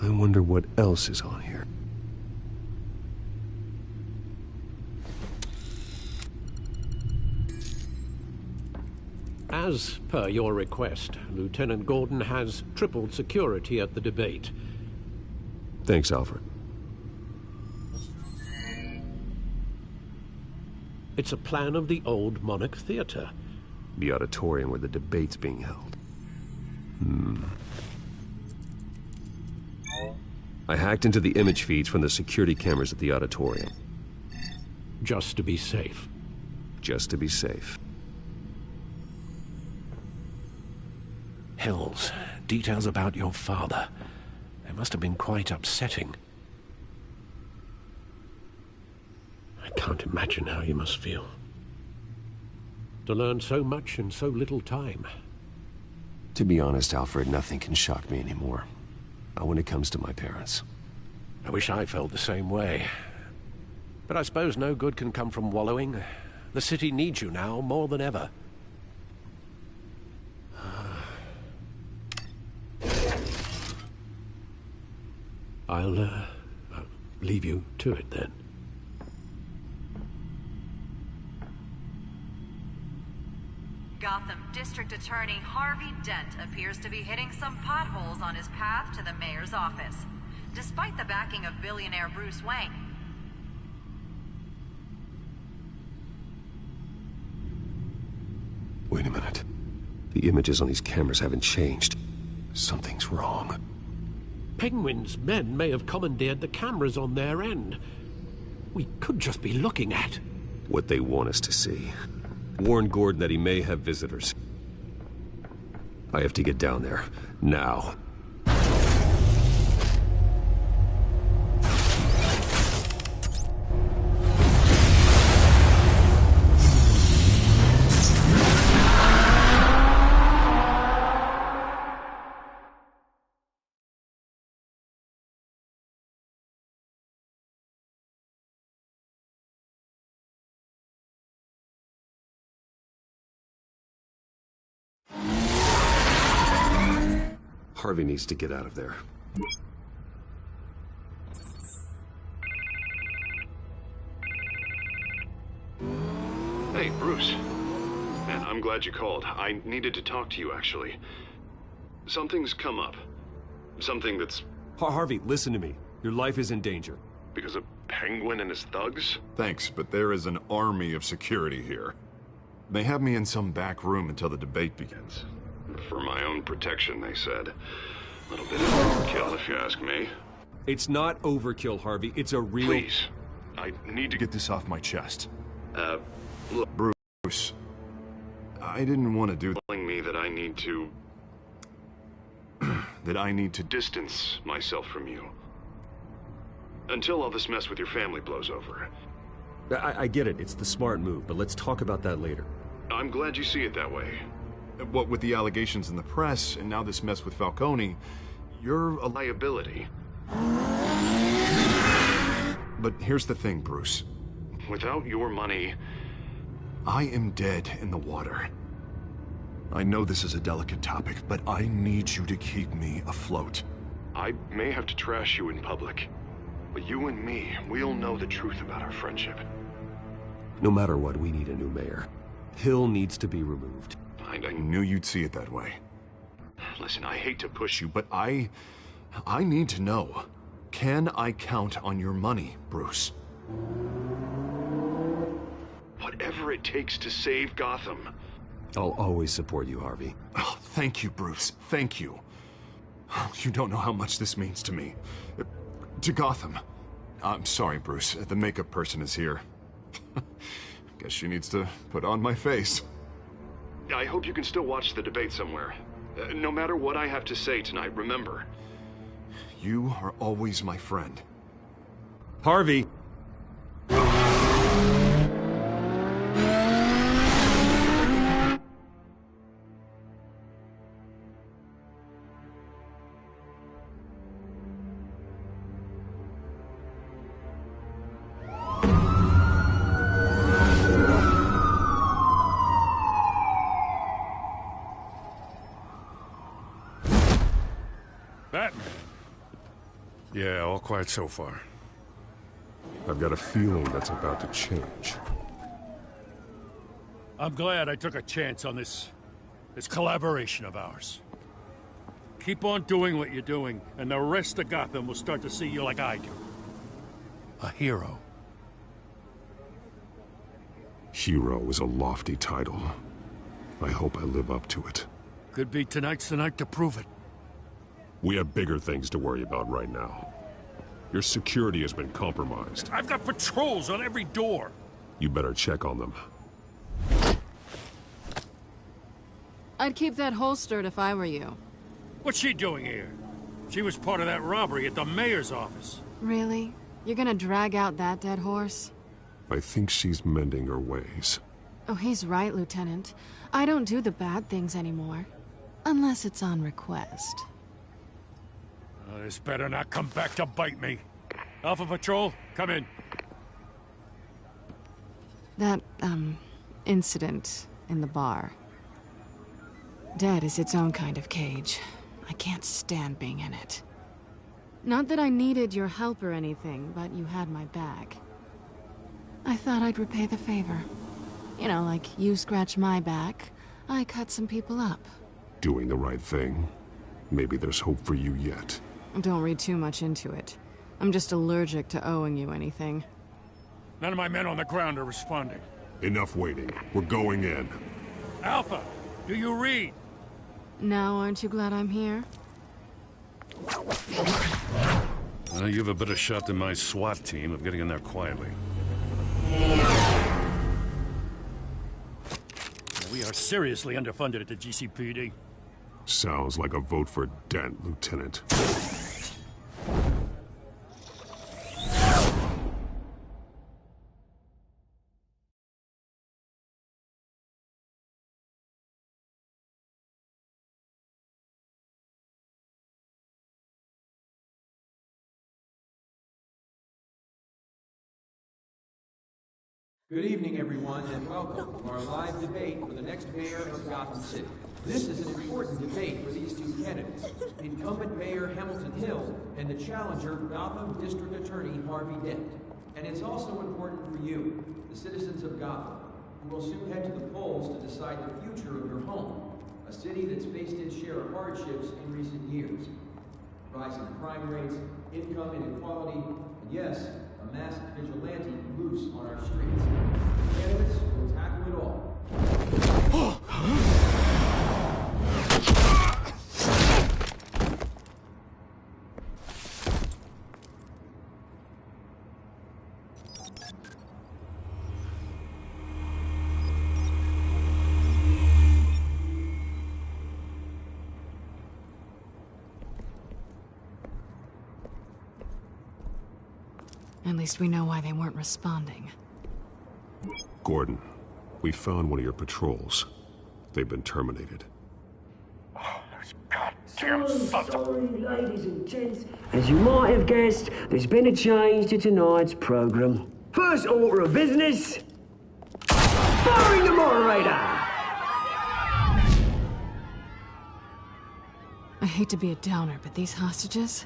I wonder what else is on here. As per your request, Lieutenant Gordon has tripled security at the debate. Thanks, Alfred. It's a plan of the old Monarch Theater. The auditorium where the debate's being held. I hacked into the image feeds from the security cameras at the auditorium. Just to be safe. Just to be safe. Hills, details about your father. They must have been quite upsetting. I can't imagine how you must feel. To learn so much in so little time. To be honest, Alfred, nothing can shock me anymore. Not when it comes to my parents. I wish I felt the same way. But I suppose no good can come from wallowing. The city needs you now more than ever. I'll leave you to it then. Gotham District Attorney Harvey Dent appears to be hitting some potholes on his path to the mayor's office, despite the backing of billionaire Bruce Wayne. Wait a minute. The images on these cameras haven't changed. Something's wrong. Penguin's men may have commandeered the cameras on their end. We could just be looking at what they want us to see. Warn Gordon that he may have visitors. I have to get down there. Now. Harvey needs to get out of there. Hey, Bruce. Man, I'm glad you called. I needed to talk to you, actually. Something's come up. Something that's... Harvey, listen to me. Your life is in danger. Because of Penguin and his thugs? Thanks, but there is an army of security here. They have me in some back room until the debate begins. For my own protection, they said. A little bit of overkill, if you ask me. It's not overkill, Harvey. It's a real... Please. I need to get this off my chest. Look, Bruce. I didn't want to do telling me that I need to... that I need to distance myself from you. Until all this mess with your family blows over. I get it. It's the smart move, but let's talk about that later. I'm glad you see it that way. What with the allegations in the press, and now this mess with Falcone, you're a liability. But here's the thing, Bruce. Without your money, I am dead in the water. I know this is a delicate topic, but I need you to keep me afloat. I may have to trash you in public, but you and me, we'll know the truth about our friendship. No matter what, we need a new mayor. Hill needs to be removed. I knew you'd see it that way. Listen, I hate to push you, but I need to know. Can I count on your money, Bruce? Whatever it takes to save Gotham. I'll always support you, Harvey. Oh, thank you, Bruce. Thank you. You don't know how much this means to me. To Gotham. I'm sorry, Bruce. The makeup person is here. Guess she needs to put on my face. I hope you can still watch the debate somewhere. No matter what I have to say tonight, remember, you are always my friend. Harvey! Batman. Yeah, all quiet so far. I've got a feeling that's about to change. I'm glad I took a chance on this collaboration of ours. Keep on doing what you're doing, and the rest of Gotham will start to see you like I do. A hero. Hero is a lofty title. I hope I live up to it. Could be tonight's the night to prove it. We have bigger things to worry about right now. Your security has been compromised. I've got patrols on every door. You better check on them. I'd keep that holstered if I were you. What's she doing here? She was part of that robbery at the mayor's office. Really? You're gonna drag out that dead horse? I think she's mending her ways. Oh, he's right, Lieutenant. I don't do the bad things anymore. Unless it's on request. This better not come back to bite me. Alpha Patrol, come in. That, incident in the bar. Dead is its own kind of cage. I can't stand being in it. Not that I needed your help or anything, but you had my back. I thought I'd repay the favor. You know, like you scratch my back, I cut some people up. Doing the right thing. Maybe there's hope for you yet. Don't read too much into it. I'm just allergic to owing you anything. None of my men on the ground are responding. Enough waiting. We're going in. Alpha, do you read? Now aren't you glad I'm here? Well, you have a better shot than my SWAT team of getting in there quietly. We are seriously underfunded at the GCPD. Sounds like a vote for Dent, Lieutenant. Good evening, everyone, and welcome to our live debate for the next mayor of Gotham City. This is an important debate for these two candidates, incumbent Mayor Hamilton Hill and the challenger Gotham District Attorney Harvey Dent. And it's also important for you, the citizens of Gotham, who will soon head to the polls to decide the future of your home, a city that's faced its share of hardships in recent years. Rising crime rates, income inequality, and yes, a masked vigilante loose on our streets. The candidates will tackle it all. At least we know why they weren't responding. Gordon, we found one of your patrols. They've been terminated. Oh, those goddamn sorry, ladies and gents. As you might have guessed, there's been a change to tonight's program. First order of business, firing the moderator! I hate to be a downer, but these hostages,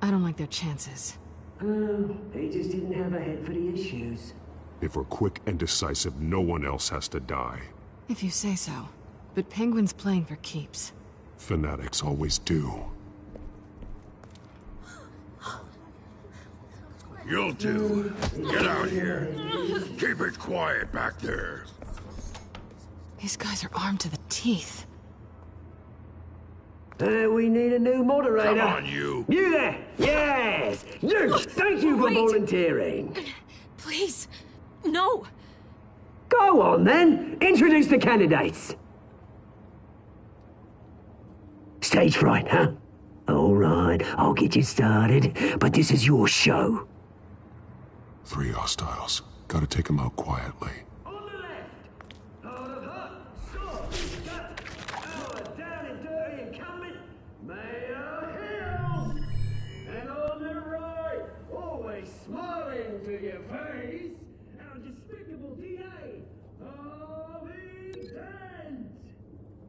I don't like their chances. Oh, he just didn't have a head for the issues. If we're quick and decisive, no one else has to die. If you say so. But Penguin's playing for keeps. Fanatics always do. You two, get out here. Keep it quiet back there. These guys are armed to the teeth. We need a new moderator. Come on, you. You there! Yes! You! Thank you for volunteering. Please, no. Go on, then. Introduce the candidates. Stage fright, huh? All right, I'll get you started, but this is your show. 3 hostiles. Gotta take them out quietly. Smiling to your face, our despicable DA, Harvey Dent!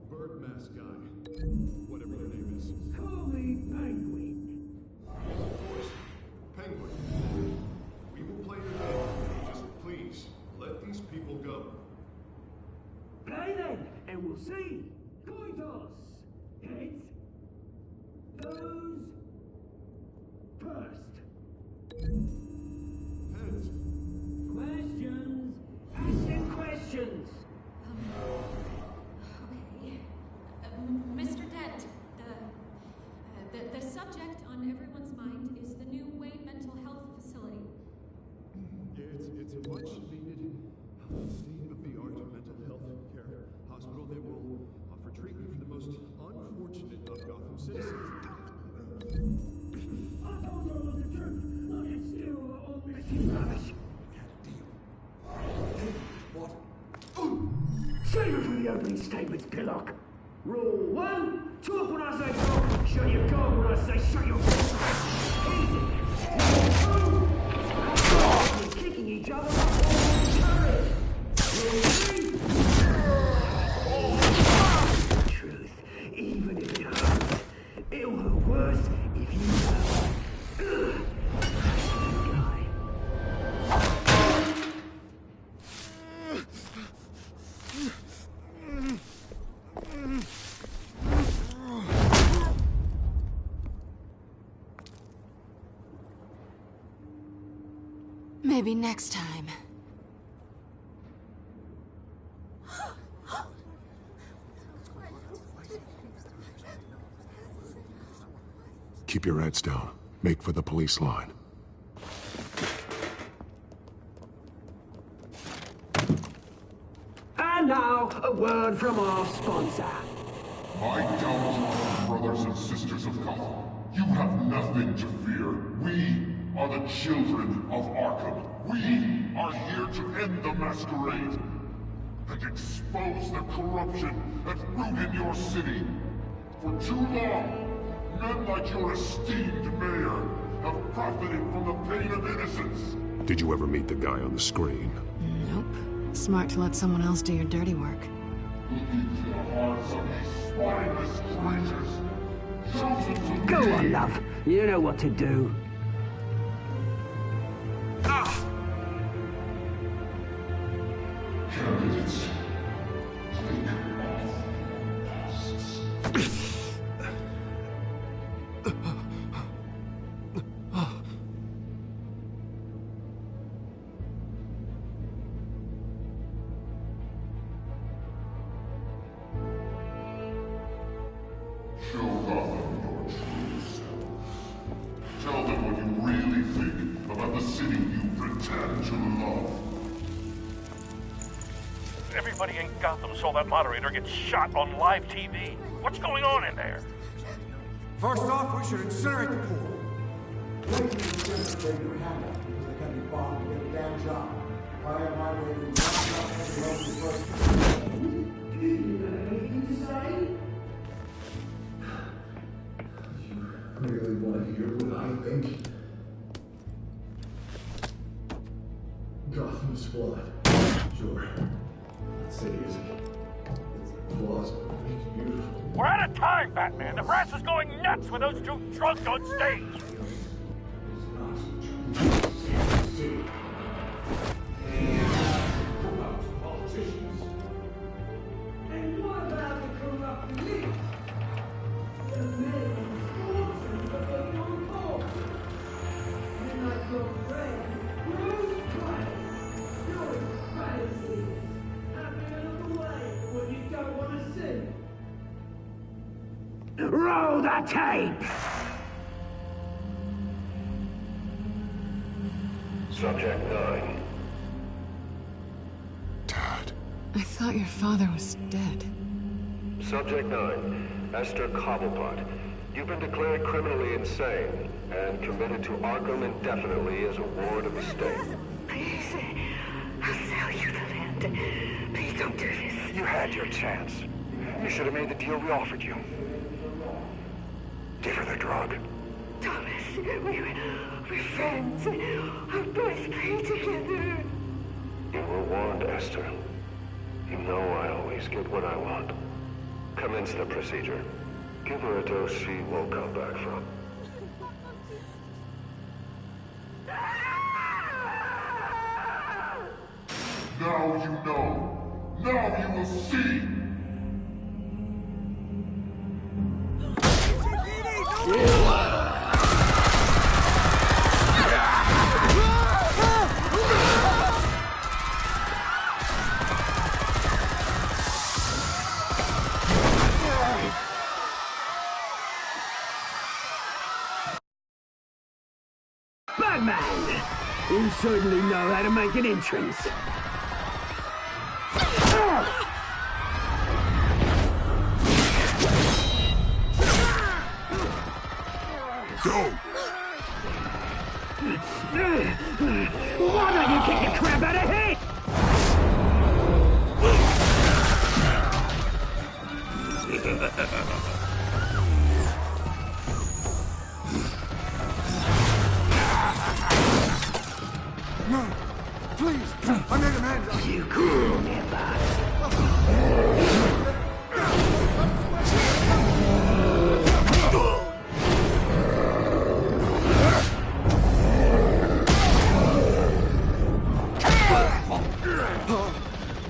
Bird mask guy. Whatever your name is. Call me Penguin. Penguin. We will play your game. Just please, let these people go. Play then, and we'll see. Coin toss. Heads. Those. First. Heads. Questions. Asking questions. Okay. Mr. Dent, the subject on everyone's mind is the new Wayne Mental Health Facility. It's a much needed state-of-the-art mental health care hospital that will offer treatment for the most unfortunate of Gotham citizens. I told you all of the truth. I can still all messy rubbish. What? Save it for the opening statements, Pillock. Rule 1, talk when I say talk, shut your gob when I say shut your mouth. Easy. Rule 2, you're kicking each other up all the Rule 3, truth, even if it hurts. It'll hurt worse if you know. Maybe next time. Keep your heads down. Make for the police line. And now, a word from our sponsor. My downtrodden brothers and sisters of Gotham, you have nothing to fear. We are the children of Arkham. We are here to end the masquerade and expose the corruption that rooted your city. For too long, men like your esteemed mayor have profited from the pain of innocence. Did you ever meet the guy on the screen? Nope. Smart to let someone else do your dirty work. Look into the hearts of these spineless creatures. Chosen to Go be... on, love. You know what to do. Candidates, take off passes. Show Gotham your true self. Tell them what you really think about the city you pretend to love. Everybody in Gotham saw that moderator get shot on live TV. What's going on in there? First off, we should incinerate the pool. Wait to incinerate your hammer because they can be bombed to get a damn job. I am my way to one job and love the first. Do you have anything to say? Really want to hear what I think? Gotham's flawed. Sure. That city is. Its flaws make it beautiful. We're out of time, Batman. The press is going nuts with those two drunks on stage. Corrupt politicians. And what about the corrupt elite? The men of fortune of the young poor. And like your friend, Bruce Wayne. You're crazy. Having another way when you don't want to see. Roll the tape! Subject 9. I thought your father was dead. Subject 9. Esther Cobblepot. You've been declared criminally insane and committed to Arkham indefinitely as a ward of the state. Please, I'll sell you the land. Please don't do this. You had your chance. You should have made the deal we offered you. Give her the drug. Thomas, we're friends. Our boys play together. You were warned, Esther. You know I always get what I want. Commence the procedure. Give her a dose she won't come back from. Now you know. Now you will see. Batman! You certainly know how to make an entrance. Go! Why don't you kick the crap out of here? No, please, I made amends. You could never.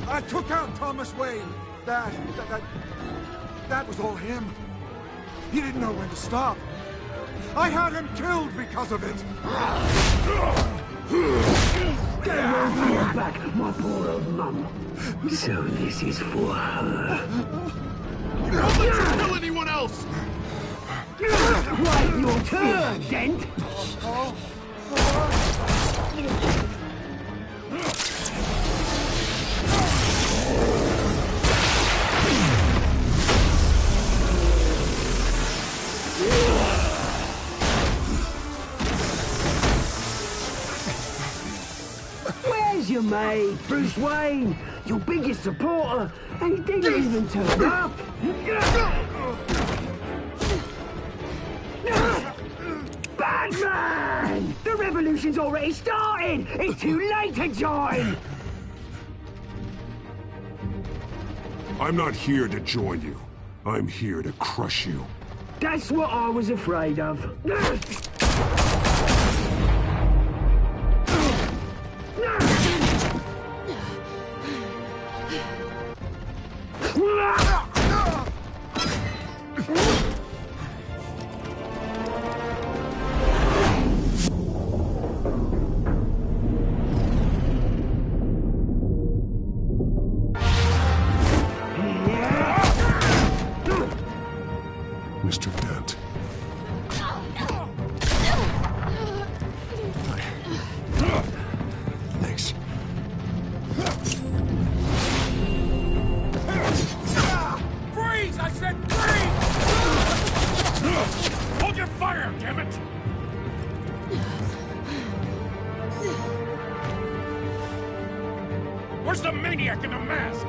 I took out Thomas Wayne. That was all him. He didn't know when to stop. I had him killed because of it. Get away back, my poor old mum. So this is for her. Don't let you kill anyone else! Right, your turn, Dent. Where's your mate, Bruce Wayne? Your biggest supporter, and he didn't even turn up. Batman! The revolution's already started! It's too late to join! I'm not here to join you. I'm here to crush you. That's what I was afraid of. Mr. Dent. Thanks. Freeze! I said freeze! Hold your fire, damn it! Where's the maniac in the mask?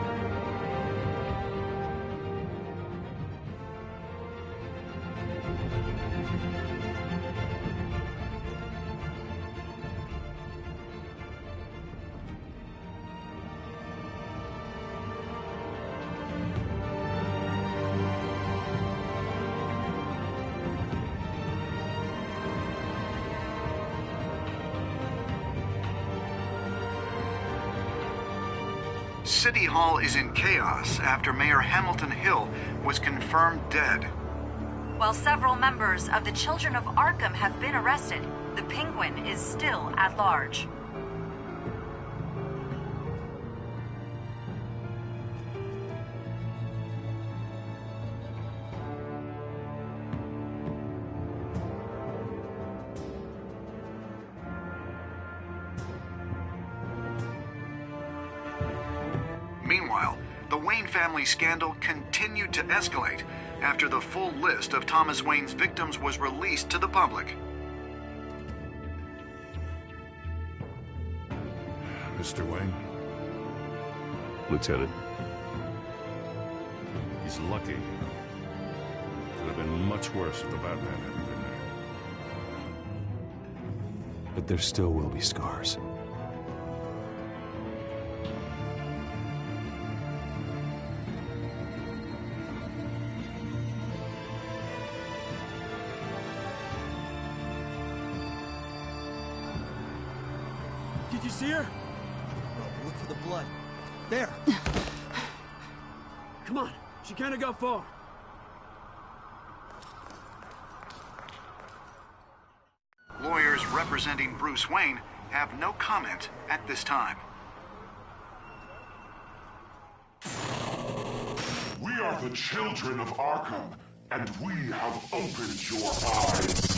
City Hall is in chaos after Mayor Hamilton Hill was confirmed dead. While several members of the Children of Arkham have been arrested, the Penguin is still at large. Meanwhile, the Wayne family scandal continued to escalate after the full list of Thomas Wayne's victims was released to the public. Mr. Wayne? Lieutenant. He's lucky. Could have been much worse if the Batman hadn't been there. But there still will be scars. Did you see her? No, look for the blood. There. Come on. She can't have got far. Lawyers representing Bruce Wayne have no comment at this time. We are the children of Arkham, and we have opened your eyes.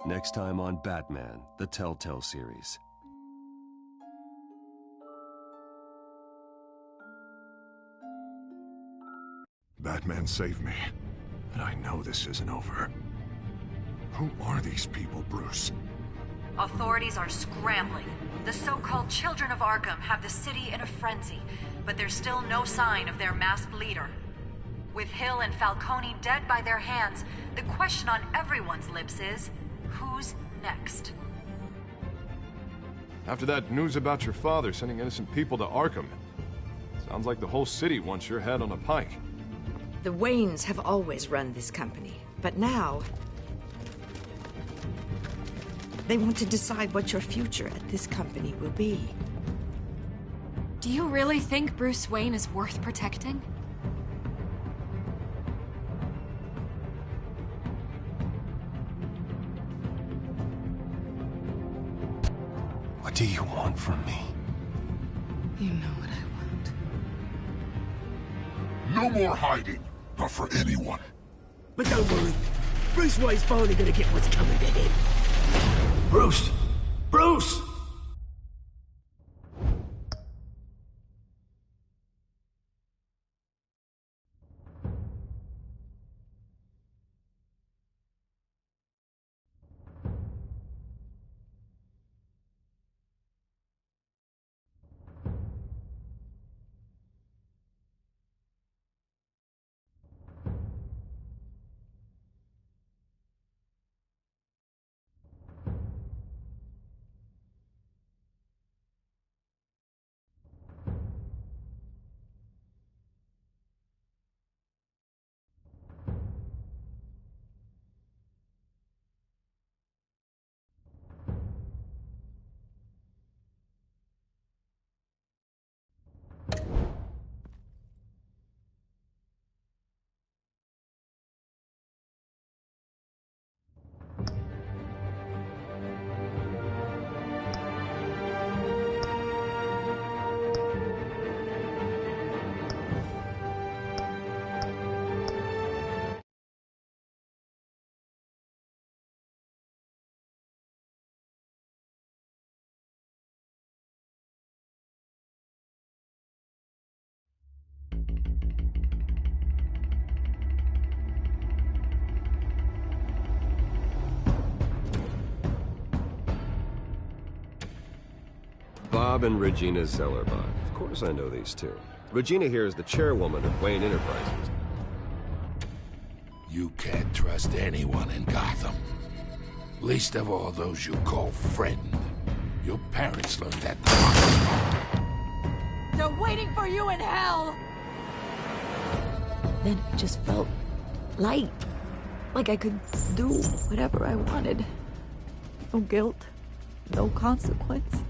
Next time on Batman, the Telltale series. Batman saved me, but I know this isn't over. Who are these people, Bruce? Authorities are scrambling. The so-called Children of Arkham have the city in a frenzy, but there's still no sign of their masked leader. With Hill and Falcone dead by their hands, the question on everyone's lips is, who's next? After that news about your father sending innocent people to Arkham, sounds like the whole city wants your head on a pike. The Waynes have always run this company, but now they want to decide what your future at this company will be. Do you really think Bruce Wayne is worth protecting? What do you want from me? You know what I No want. more hiding, not for anyone. But don't worry, Bruce Wayne's finally gonna get what's coming to him. Bruce! Bruce! Bob and Regina Zellerbach. Of course I know these two. Regina here is the chairwoman of Wayne Enterprises. You can't trust anyone in Gotham. Least of all those you call friend. Your parents learned that. They're waiting for you in hell! Then it just felt light. Like I could do whatever I wanted. No guilt, no consequence.